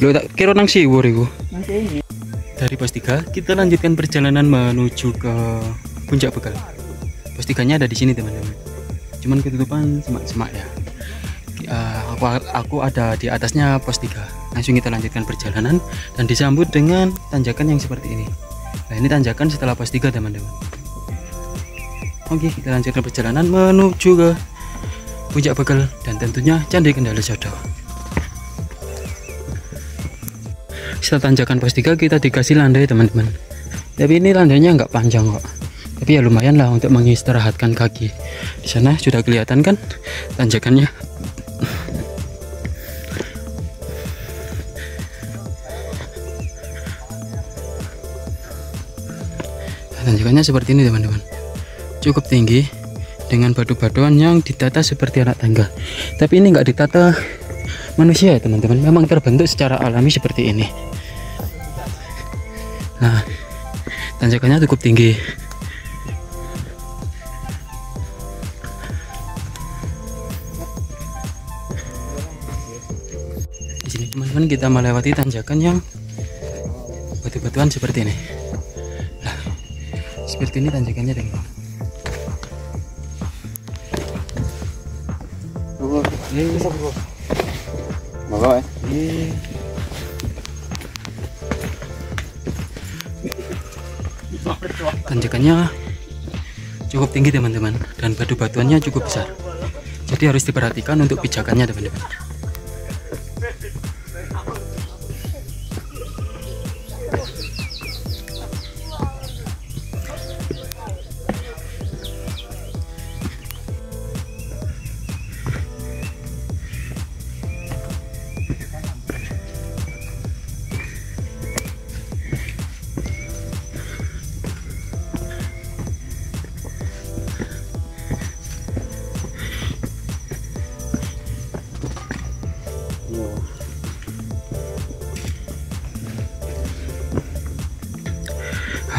A: Lo tak kira nang Siwur iku.
B: Nang kene.
A: Dari pos 3 kita lanjutkan perjalanan menuju ke Puncak Bekel. Pos 3-nya ada di sini teman-teman. Cuman ketutupan semak-semak ya. Aku ada di atasnya pos 3. Langsung kita lanjutkan perjalanan dan disambut dengan tanjakan yang seperti ini. Nah, ini tanjakan setelah pos 3 teman-teman. Oke, kita lanjutkan perjalanan menuju ke Puncak Bekel dan tentunya Candi Kendali Sodo. Setelah tanjakan pos 3 kita dikasih landai teman-teman. Tapi ini landainya nggak panjang kok. Tapi ya lumayan lah untuk mengistirahatkan kaki. Di sana sudah kelihatan kan tanjakannya. Tanjakannya seperti ini teman-teman, cukup tinggi dengan batu-batuan yang ditata seperti anak tangga. Tapi ini nggak ditata manusia ya teman-teman, memang terbentuk secara alami seperti ini. Nah, tanjakannya cukup tinggi. Di sini teman-teman kita melewati tanjakan yang batu-batuan seperti ini. Nah, seperti ini tanjakannya teman-teman.
B: Bawa
A: Tanjakannya cukup tinggi teman-teman, dan batu-batuannya cukup besar. Jadi harus diperhatikan untuk pijakannya teman-teman.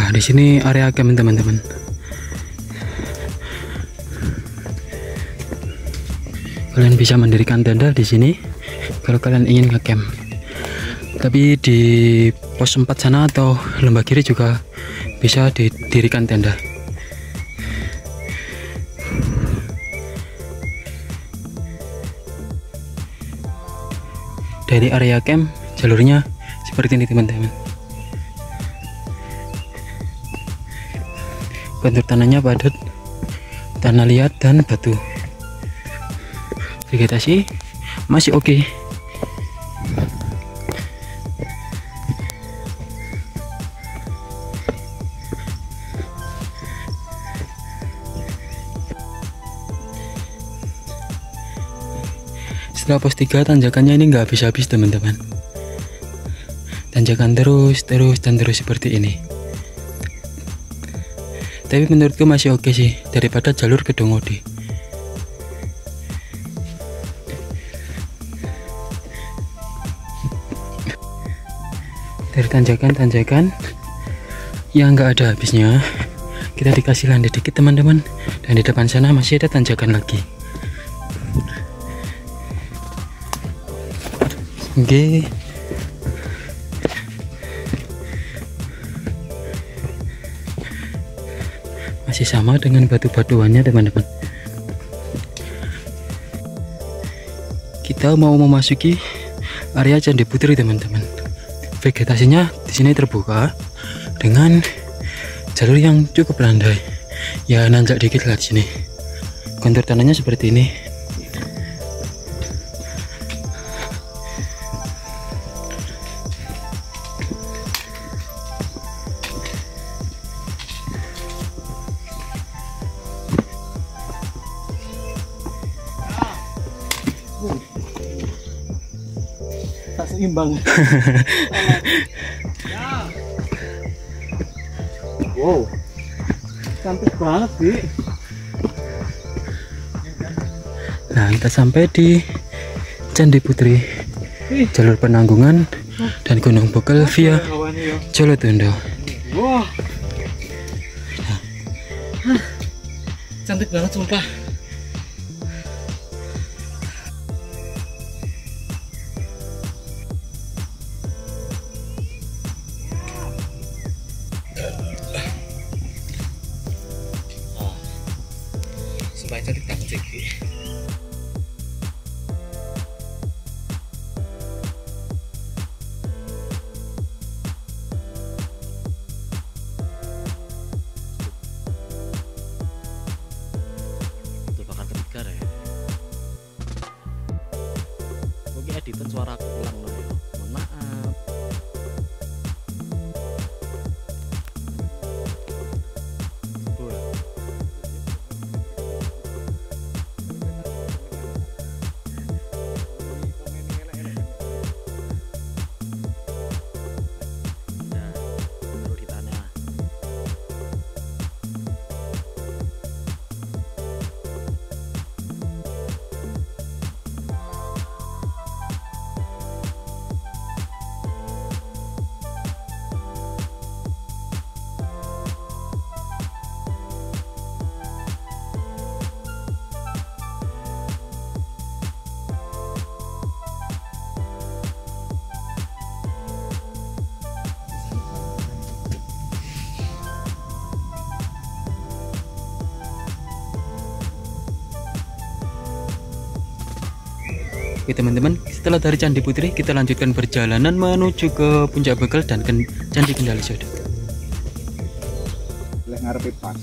A: Nah, di sini area camp teman-teman. Kalian bisa mendirikan tenda di sini kalau kalian ingin ngecamp. Tapi di pos 4 sana atau lembah kiri juga bisa didirikan tenda. Dari area camp jalurnya seperti ini teman-teman. Kontur tanahnya padat, tanah liat dan batu. Vegetasi masih oke. Setelah pos 3 tanjakannya ini nggak habis-habis teman-teman. Tanjakan terus seperti ini. Tapi menurutku masih oke sih daripada jalur Kedongodi. Dari tanjakan-tanjakan yang nggak ada habisnya, kita dikasih landai dikit teman-teman, dan di depan sana masih ada tanjakan lagi. Oke. Masih sama dengan batu-batuannya teman-teman. Kita mau memasuki area Candi Putri teman-teman. Vegetasinya di sini terbuka dengan jalur yang cukup landai. Ya nanjak dikit lah di sini. Kontur tanahnya seperti ini.
B: tak seimbang. Wow, cantik banget sih.
A: Nah, kita sampai di Candi Putri, jalur Penanggungan dan Gunung Bekel via Jolotundo.
B: Wah, cantik banget sumpah. Supaya cantik banget sih.
C: Tebakan ketiga deh. Oke, editan suara aku ulang loh ya. Mohon maaf.
A: Oke teman-teman, setelah dari Candi Putri kita lanjutkan perjalanan menuju ke Puncak Bekel dan Candi Kendali Sodo.
B: Oleh ngarepe Pak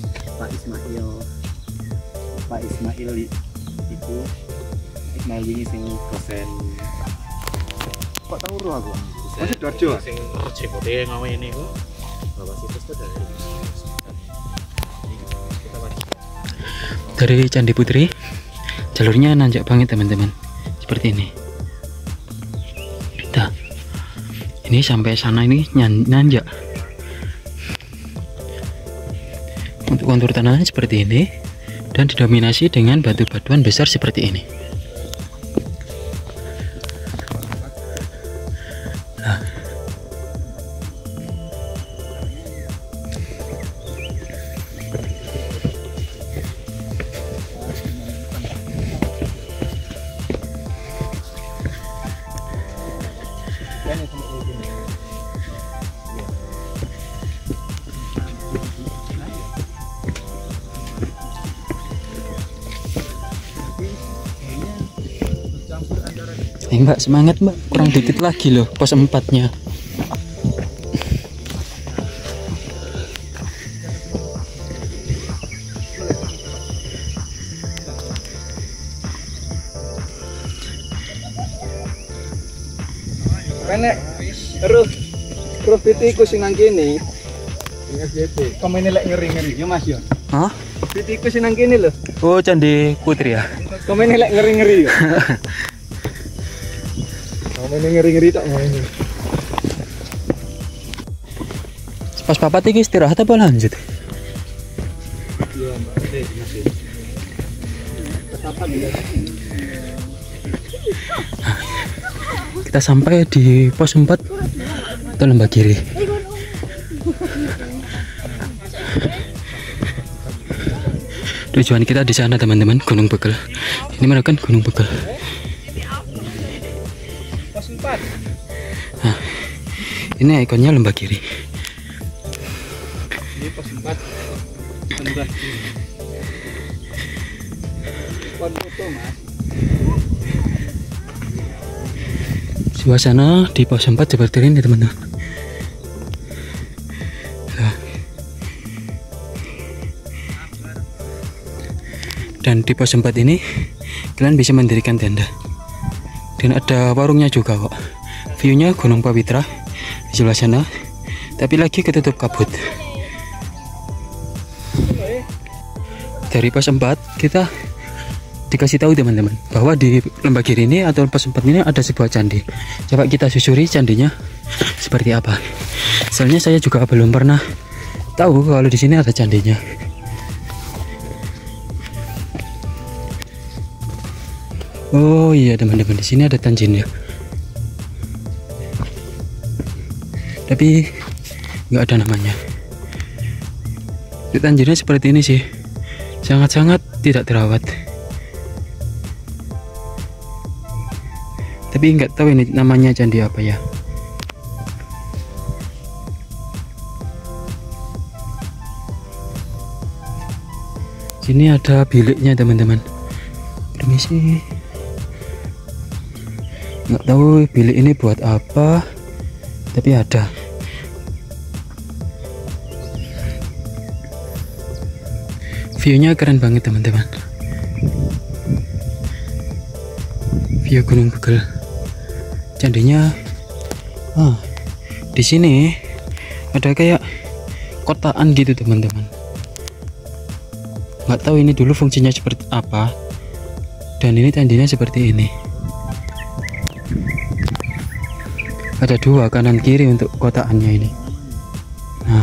B: Ismail. Pak Ismail itu Ismail ini sing dosen. Kok tahu ro aku? Masih Dorjo.
C: Sing rejipote ngawe ini kok. Bapak situs itu
A: dari Candi Putri jalurnya nanjak banget teman-teman, seperti ini. Nah, ini sampai sana ini nanjak. Untuk kontur tanahnya seperti ini dan didominasi dengan batu-batuan besar seperti ini. Nah, Mbak, semangat Mbak, kurang dikit lagi loh pos 4-nya.
B: Nek terus pitiku sing nang kene. Sing SDT. Komene lek ngeri-ngeri yo Mas yo.
A: Hah?
B: Pitiku sing nang kene lho.
A: Oh, Candi Putri ya.
B: Komene lek ngeri-ngeri yo. Komene ngeri-ngeri tok ngene.
A: Pas papat iki istirahat apa lanjut?
B: Iya, Mbak. Masih. Ketapan ya.
A: Kita sampai di pos 4 atau lembah kiri. Tujuan kita di sana teman-teman, Gunung Bekel. Ini merupakan Gunung Bekel.
B: Pos 4.
A: Nah, ini ikonnya lembah kiri.
B: Ini pos 4. Lembah kiri. Spot foto, Mas.
A: Suasana di pos 4 seperti ini teman-teman. Nah. Dan di pos 4 ini kalian bisa mendirikan tenda. Dan ada warungnya juga kok. View-nya Gunung Pawitra di sebelah sana, tapi lagi ketutup kabut. Dari pos 4 kita dikasih tahu teman-teman bahwa di lembah kiri ini atau pos 4 ini ada sebuah candi. Coba kita susuri candinya seperti apa. Soalnya saya juga belum pernah tahu kalau di sini ada candinya. Oh iya teman-teman, di sini ada tanjin ya. Tapi nggak ada namanya. Di tanjirnya seperti ini sih, sangat-sangat tidak terawat. Tapi nggak tahu ini namanya candi apa ya. Sini ada biliknya teman-teman. Permisi. Nggak tahu bilik ini buat apa, tapi ada. View-nya keren banget teman-teman. View Gunung Bekel. Candinya, di sini ada kayak kotaan gitu teman-teman. Nggak tahu ini dulu fungsinya seperti apa. Dan ini candinya seperti ini. Ada dua kanan kiri untuk kotaannya ini. Nah,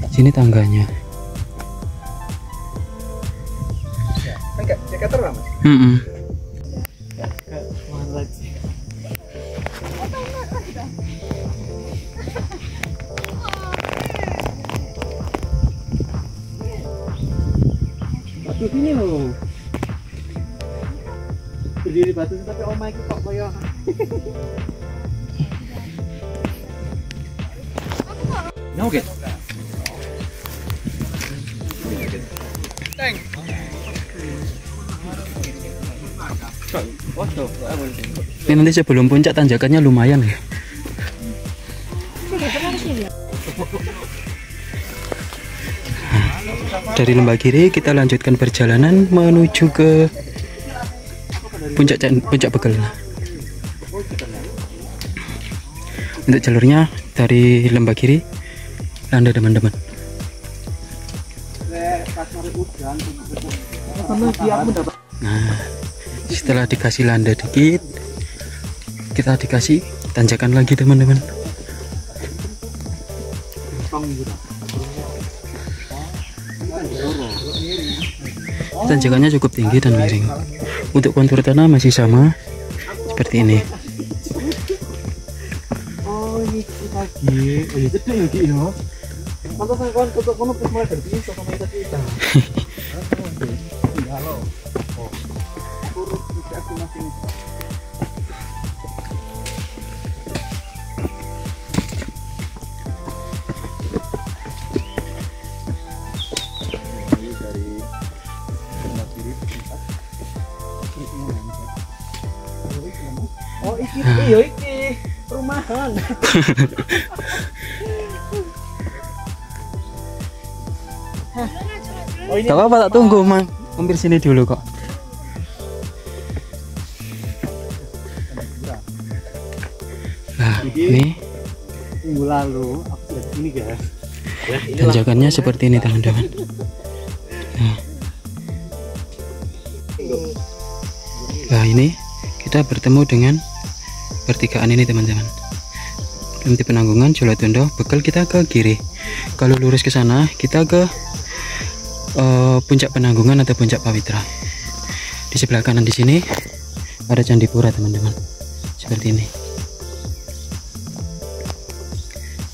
A: sini tangganya.
B: Enggak, jaket terang, Mas. Batu gini loh. Berdiri batu tapi omah itu kok koyo. No get. Teng.
A: Ini nanti sebelum puncak tanjakannya lumayan ya. Dari Lembagiri kita lanjutkan perjalanan menuju ke puncak Bekel. Untuk jalurnya dari Lembagiri Landa teman-teman. Nah, setelah dikasih landa dikit, kita dikasih tanjakan lagi teman-teman. Tanjakannya cukup tinggi dan miring. Untuk kontur tanah masih sama seperti ini.
B: Oh ini lagi. Oh iya gede lagi ya. Pantasan kawan kono pas mulai dari iso sama kita. Halo. Oh. Turut aku masih. Oh iki iya iki perumahan. Oh ini
A: Gak apa-apa, tak tunggu mang. Mampir sini dulu kok. Nah ini
B: minggu lalu aku sudah di sini guys.
A: tanjakannya seperti ini teman-teman. Nah ini kita bertemu dengan pertigaan ini teman-teman. Di Penanggungan, Jolotundo, Bekel kita ke kiri. Kalau lurus ke sana kita ke puncak Penanggungan atau puncak Pawitra. Di sebelah kanan di sini ada Candipura teman-teman, seperti ini.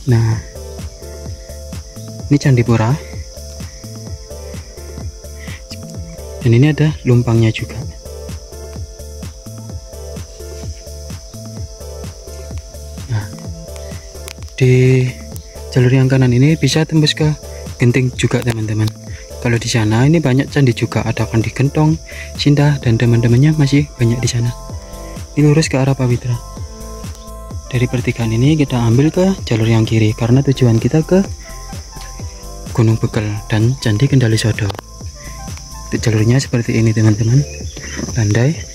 A: Nah ini Candipura dan ini ada lumpangnya juga. Nah di jalur yang kanan ini bisa tembus ke Genting juga teman-teman. Kalau di sana ini banyak candi juga, ada Candi Gentong, Sinta dan teman-temannya masih banyak di sana. Ini lurus ke arah Pawitra. Dari pertigaan ini kita ambil ke jalur yang kiri karena tujuan kita ke Gunung Bekel dan Candi Kendali Sodo. Untuk jalurnya seperti ini teman-teman, landai.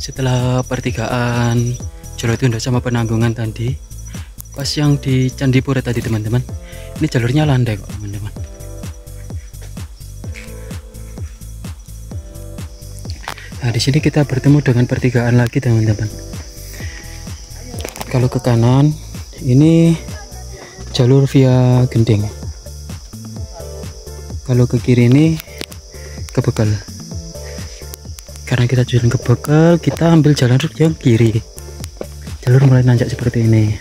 A: Setelah pertigaan Jolotundo sama Penanggungan tadi, pas yang di Candipura tadi teman-teman, ini jalurnya landai kok teman-teman. Nah di sini kita bertemu dengan pertigaan lagi teman-teman. Kalau ke kanan ini jalur via Gending, kalau ke kiri ini ke Bekel. Karena kita jalan ke Bekel, kita ambil jalan yang kiri. Jalur mulai nanjak seperti ini.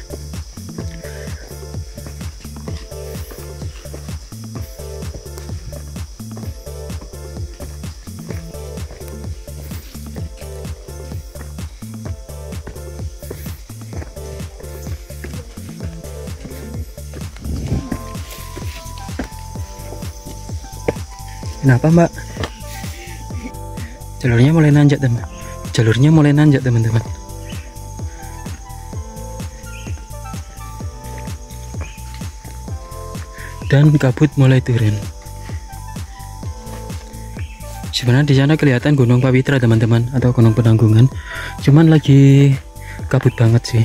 A: Kenapa mbak? Jalurnya mulai nanjak teman. Jalurnya mulai nanjak teman-teman. Dan kabut mulai turun. Sebenarnya di sana kelihatan Gunung Pawitra teman-teman atau Gunung Penanggungan. Cuman lagi kabut banget sih.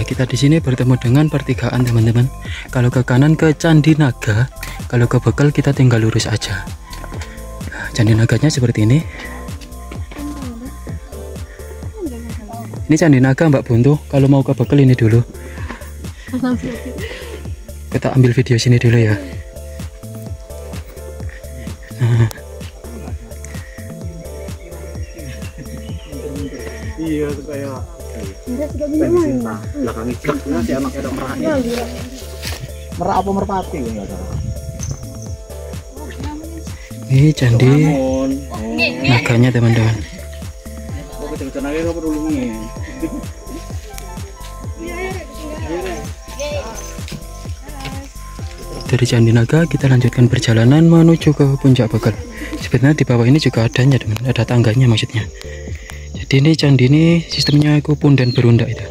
A: kita di sini bertemu dengan pertigaan teman-teman. Kalau ke kanan ke Candi Naga, kalau ke Bekel kita tinggal lurus aja. Nah, Candi Naganya seperti ini. Ini Candi Naga Mbak Buntu. Kalau mau ke Bekel ini dulu. Kita ambil video sini dulu ya. Nah.
B: Iya, kayak bensin nah belakang itu si anaknya ada meraknya. Merak apa merpati ya enggak salah.
A: Ini Candi Naganya teman-teman.
B: Oh, kita naik apa dulu nih?
A: Dari Candi Naga kita lanjutkan perjalanan menuju ke Puncak Bekel. Sebenarnya di bawah ini juga adanya teman, ada tangganya maksudnya. Jadi ini candi ini sistemnya kupon dan berundak itu.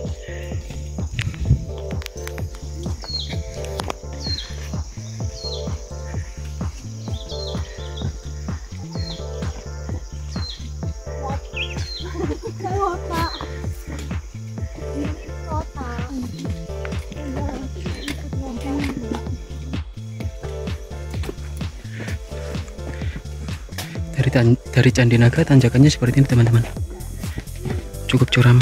A: Dari Candi Naga tanjakannya seperti ini teman-teman, cukup curam.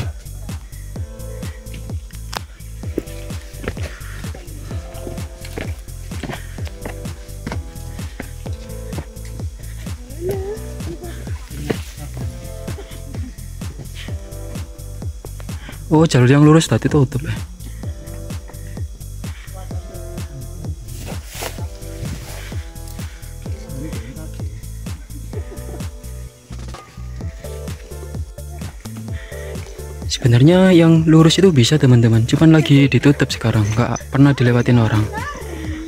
A: Oh, jalur yang lurus tadi tutup ya. Sebenarnya yang lurus itu bisa teman-teman, cuman lagi ditutup sekarang, nggak pernah dilewatin orang.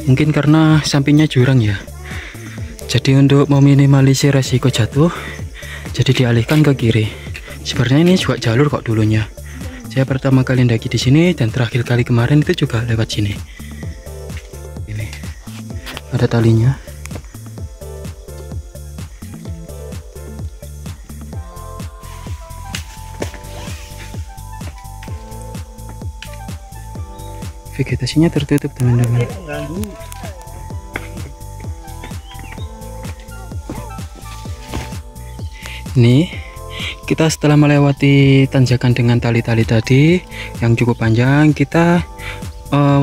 A: Mungkin karena sampingnya jurang ya. Jadi untuk meminimalisir resiko jatuh, jadi dialihkan ke kiri. Sebenarnya ini juga jalur kok dulunya. Saya pertama kali mendaki di sini dan terakhir kali kemarin itu juga lewat sini. Ini ada talinya. Vegetasinya tertutup teman-teman. Ini kita setelah melewati tanjakan dengan tali-tali tadi yang cukup panjang, kita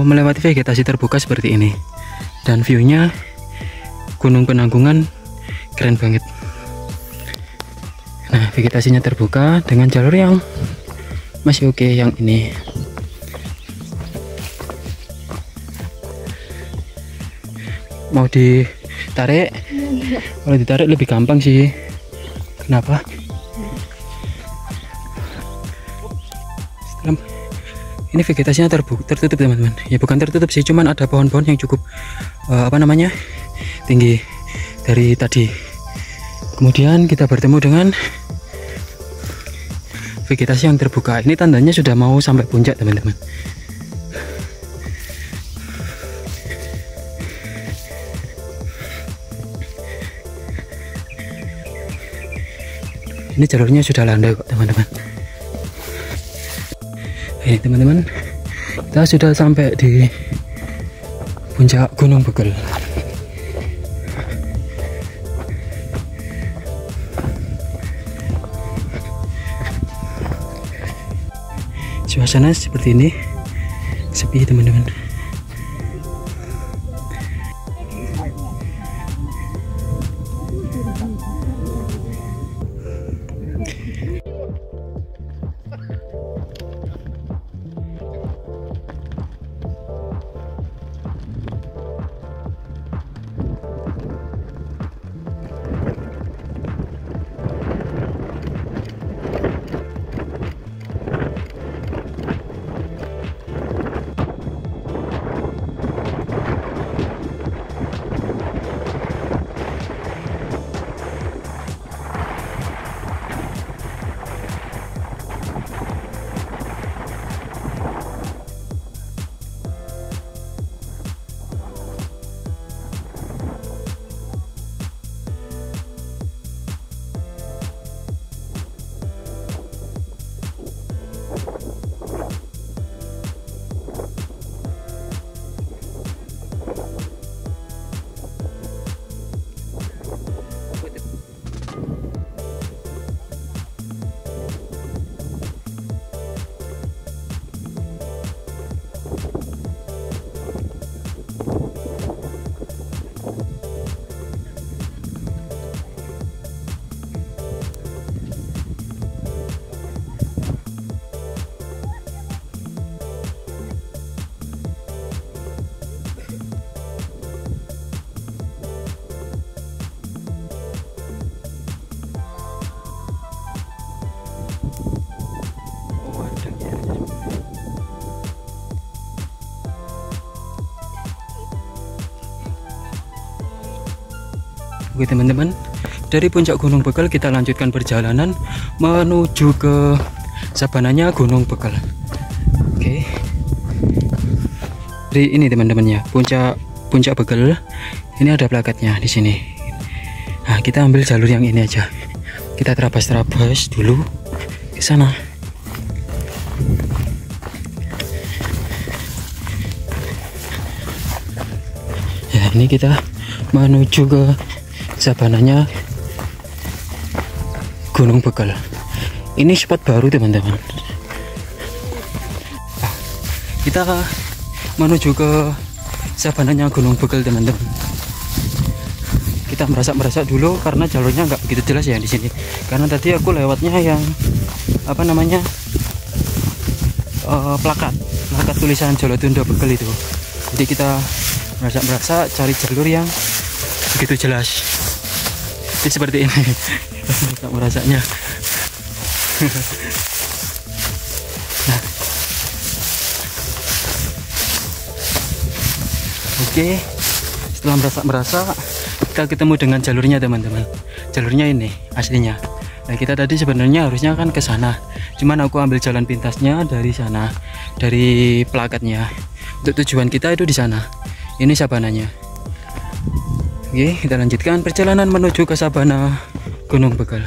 A: melewati vegetasi terbuka seperti ini. Dan view-nya Gunung Penanggungan keren banget. Nah, vegetasinya terbuka dengan jalur yang masih oke yang ini. Mau ditarik, kalau ditarik lebih gampang sih. Kenapa? Ini vegetasinya tertutup teman-teman. Ya bukan tertutup sih, cuman ada pohon-pohon yang cukup tinggi dari tadi. Kemudian kita bertemu dengan vegetasi yang terbuka. Ini tandanya sudah mau sampai puncak teman-teman. Ini jalurnya sudah landai kok teman-teman. Ini teman-teman, kita sudah sampai di puncak Gunung Bekel. Suasana seperti ini, sepi teman-teman. Oke teman-teman, dari puncak Gunung Begal kita lanjutkan perjalanan menuju ke sabananya Gunung Begal. Oke, dari ini teman-teman ya, puncak Begal ini ada plakatnya di sini. Nah, kita ambil jalur yang ini aja, kita terabas dulu ke sana. Ya, ini kita menuju ke sabananya Gunung Begal. Ini spot baru teman-teman. Nah, kita menuju ke sabananya Gunung Begal teman-teman. Kita merasak dulu karena jalurnya nggak begitu jelas ya di sini. Karena tadi aku lewatnya yang apa namanya plakat tulisan Jolotundo Begal itu. Jadi kita merasak cari jalur yang begitu jelas. Jadi seperti ini. Tak merasanya. Nah. Oke, setelah merasak kita ketemu dengan jalurnya teman-teman. Jalurnya ini aslinya. Nah, kita tadi sebenarnya harusnya kan ke sana, cuman aku ambil jalan pintasnya dari sana, dari plakatnya. Untuk tujuan kita itu di sana. Ini sabananya. Oke, kita lanjutkan perjalanan menuju ke sabana Gunung Begal.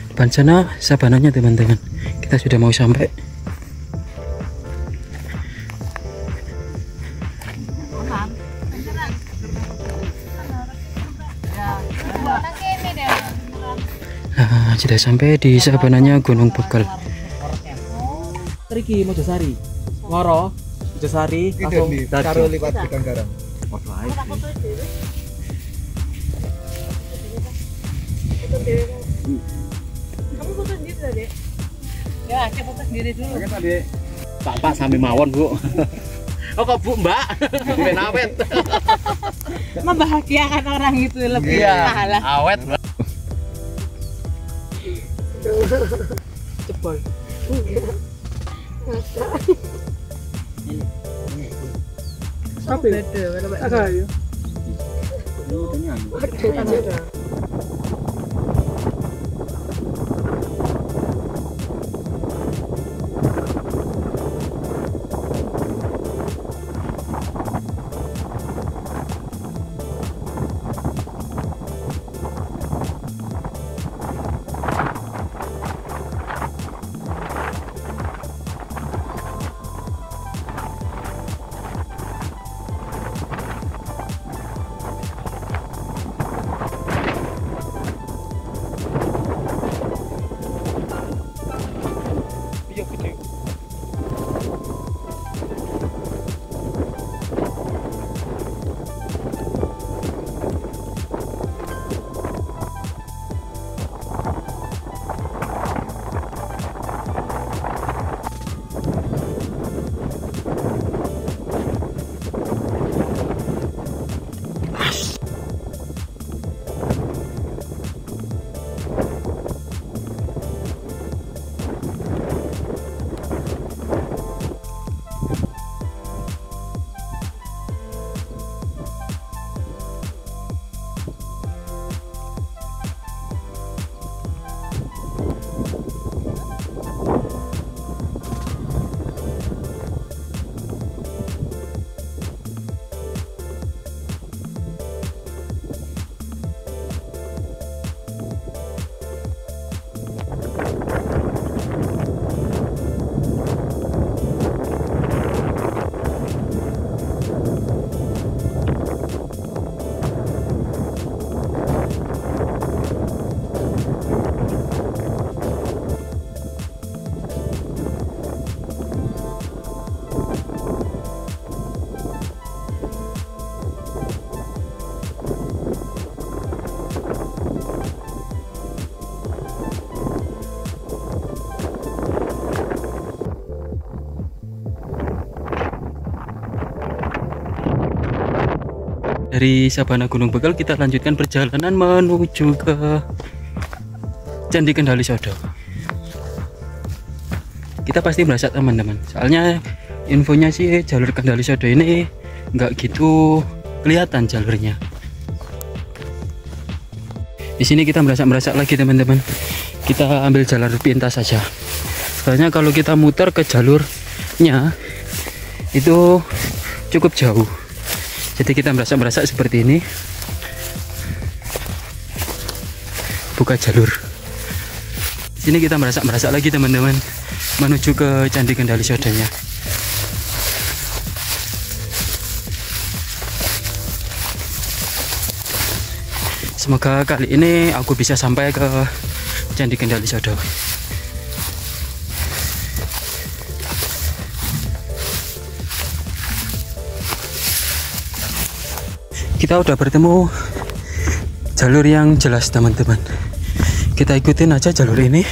A: Depan sana sabananya teman-teman. Kita sudah mau sampai. Nah, sudah sampai di sabananya Gunung Begal.
C: Triki Mojosari, Ngoro, Mojosari, langsung
B: karo lipat Gedang Garam.
D: Kamu foto sendiri tadi? Ya, saya foto sendiri dulu.
C: Pak sampai mawon Bu. Oh kok Bu Mbak? Ben awet.
D: Membahagiakan orang itu lebih pahala.
C: Awet.
D: Jebol. Tapi ada ya.
A: Dari sabana Gunung Begal kita lanjutkan perjalanan menuju ke Candi Kendali Sodo. kita pasti merasa teman-teman. Soalnya infonya sih jalur Kendali Sodo ini nggak gitu kelihatan jalurnya. Di sini kita merasa lagi teman-teman. Kita ambil jalur pintas saja. Soalnya kalau kita muter ke jalurnya itu cukup jauh. Jadi kita merasa seperti ini. Buka jalur. Di sini kita merasa lagi teman-teman, menuju ke Candi Kendali Sodonya. Semoga kali ini aku bisa sampai ke Candi Kendali Sodo. Kita udah bertemu jalur yang jelas teman-teman. Kita ikutin aja jalur ini.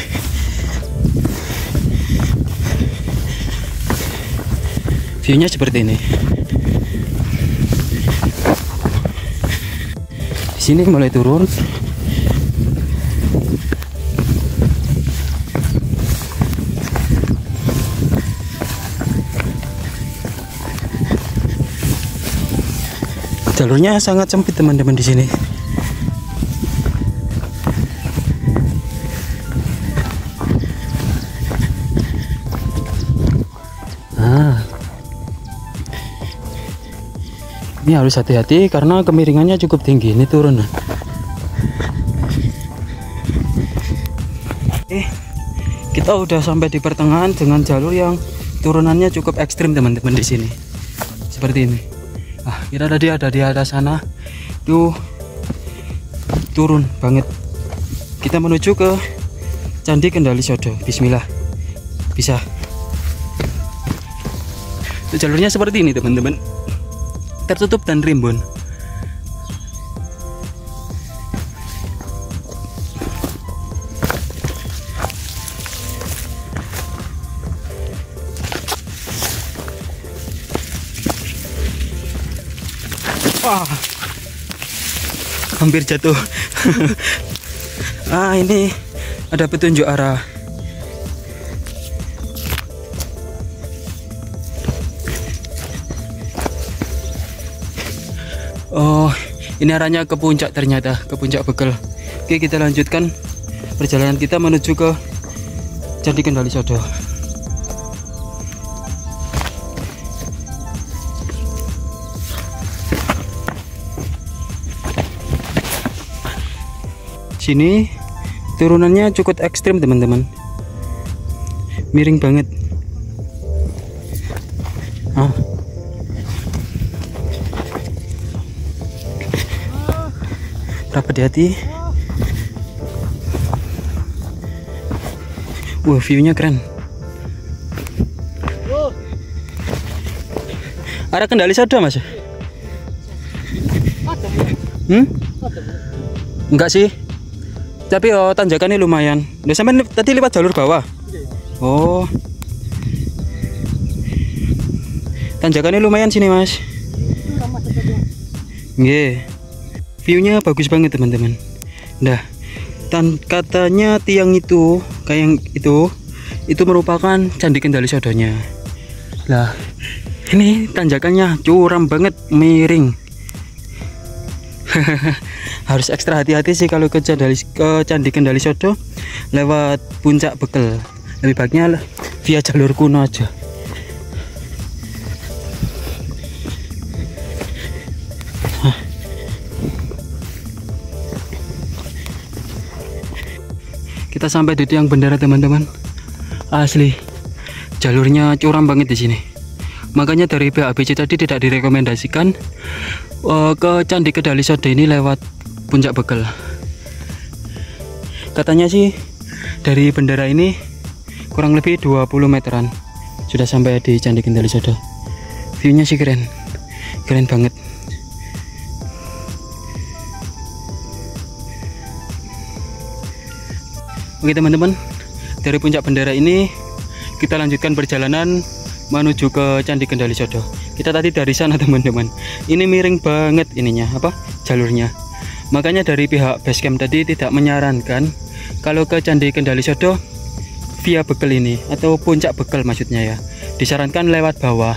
A: View-nya seperti ini. Di sini mulai turun. Jalurnya sangat sempit teman-teman di sini. Ini harus hati-hati karena kemiringannya cukup tinggi. Ini turun. Kita udah sampai di pertengahan dengan jalur yang turunannya cukup ekstrim teman-teman di sini. Seperti ini. Kita tadi ada di atas sana. Tuh turun banget. Kita menuju ke Candi Kendali Sodo. Bismillah. Bisa. Itu jalurnya seperti ini teman-teman. Tertutup dan rimbun. Wah, hampir jatuh. Ini ada petunjuk arah. Oh, ini arahnya ke puncak ternyata, ke puncak Bekel. Oke, kita lanjutkan perjalanan kita menuju ke Candi Kendali Sodo. Sini turunannya cukup ekstrim teman-teman. Miring banget. Rapat hati. Wah, view-nya keren. Ada Kendali Sodo mas? Enggak sih. Tapi tanjakannya lumayan. Udah sampai tadi lewat jalur bawah. Oh. Tanjakannya lumayan sini mas. Nggih. View-nya bagus banget teman-teman. Nah, katanya tiang itu kayak yang itu merupakan Candi Kendali Sodonya. Lah, ini tanjakannya curam banget, miring. Harus ekstra hati-hati sih kalau ke Candi Kendali Sodo lewat puncak Bekel. Lebih baiknya via jalur kuno aja. Kita sampai di tiang bendera teman-teman. Asli jalurnya curam banget di sini. Makanya dari pihak ABC tadi tidak direkomendasikan ke Candi Kendali Sodo ini lewat puncak Bekel. Katanya sih dari bendera ini kurang lebih 20 meteran sudah sampai di Candi Kendali Sodo. View-nya sih keren banget. Oke teman-teman, dari puncak bendera ini kita lanjutkan perjalanan menuju ke Candi Kendali Sodo. Kita tadi dari sana teman-teman. Ini miring banget ininya, jalurnya. Makanya dari pihak basecamp tadi tidak menyarankan kalau ke Candi Kendali Sodo via Bekel ini, atau puncak Bekel maksudnya ya. Disarankan lewat bawah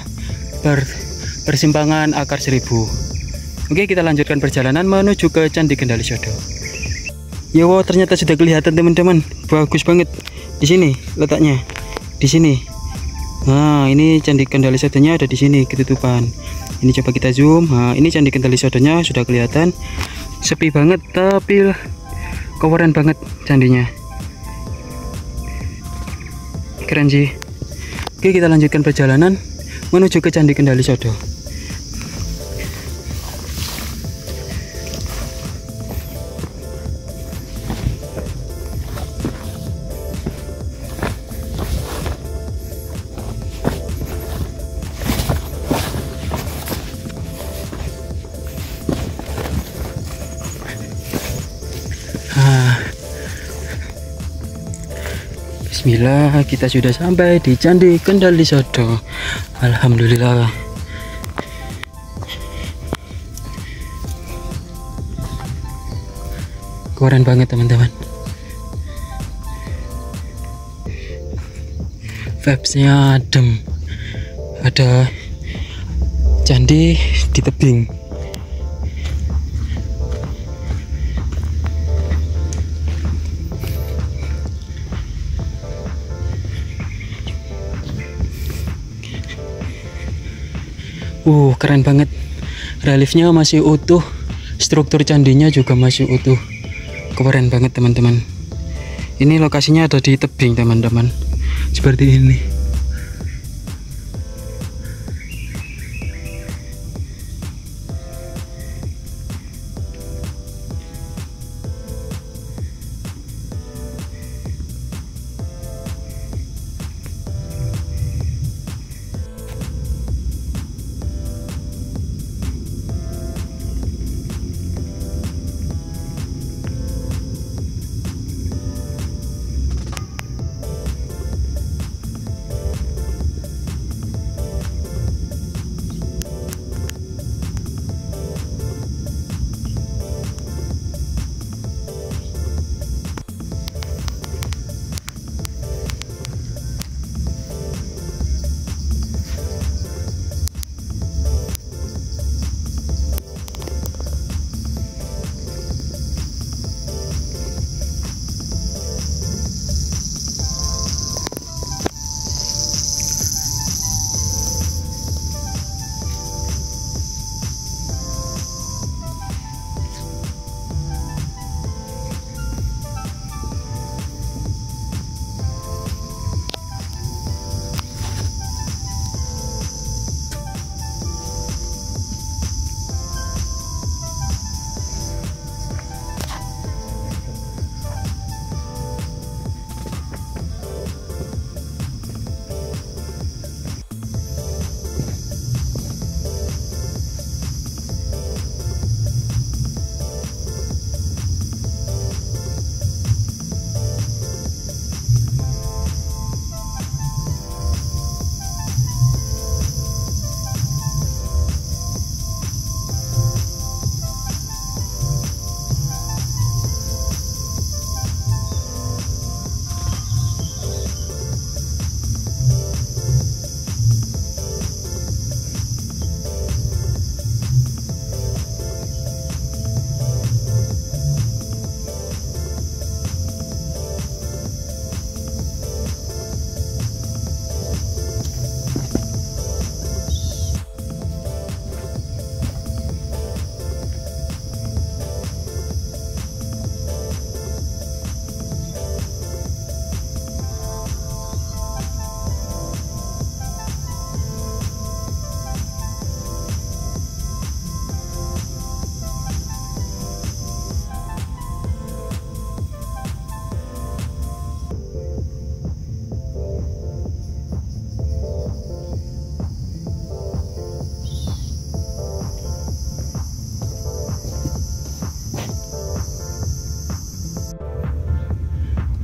A: persimpangan Akar Seribu. Oke, kita lanjutkan perjalanan menuju ke Candi Kendali Sodo. Ya wow, ternyata sudah kelihatan teman-teman, bagus banget. Di sini letaknya, di sini. Nah, ini Candi Kendali Sodonya ada di sini, ketutupan. Ini coba kita zoom. Nah, ini Candi Kendali Sodonya sudah kelihatan. Sepi banget, tapi keren banget candinya. Keren sih. Oke, kita lanjutkan perjalanan menuju ke Candi Kendali Sodo. Bismillah, kita sudah sampai di Candi Kendali Sodo. Alhamdulillah. Keren banget teman-teman. Vibes-nya adem. Ada candi di tebing. Keren banget, reliefnya masih utuh, struktur candinya juga masih utuh. Keren banget teman-teman. Ini lokasinya ada di tebing teman-teman, seperti ini.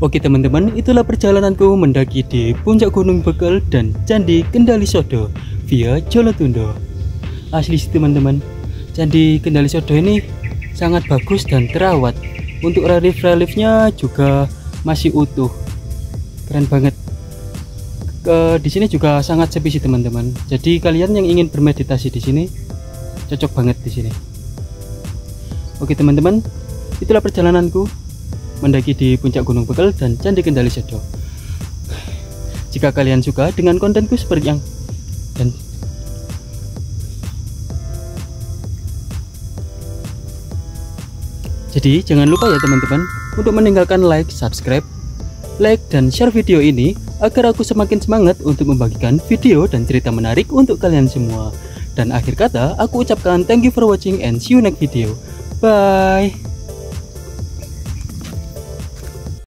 A: Oke teman-teman, itulah perjalananku mendaki di puncak Gunung Bekel dan Candi Kendali Sodo via Jolotundo. Asli sih teman-teman, Candi Kendali Sodo ini sangat bagus dan terawat. Untuk relief-reliefnya juga masih utuh. keren banget. Di sini juga sangat sepi sih teman-teman. Jadi kalian yang ingin bermeditasi di sini cocok banget di sini. Oke teman-teman, itulah perjalananku mendaki di puncak Gunung Bekel dan Candi Kendali Sodo. Jika kalian suka dengan kontenku seperti yang jadi jangan lupa ya teman-teman untuk meninggalkan like, subscribe, dan share video ini agar aku semakin semangat untuk membagikan video dan cerita menarik untuk kalian semua. Dan akhir kata, aku ucapkan thank you for watching and see you next video. Bye.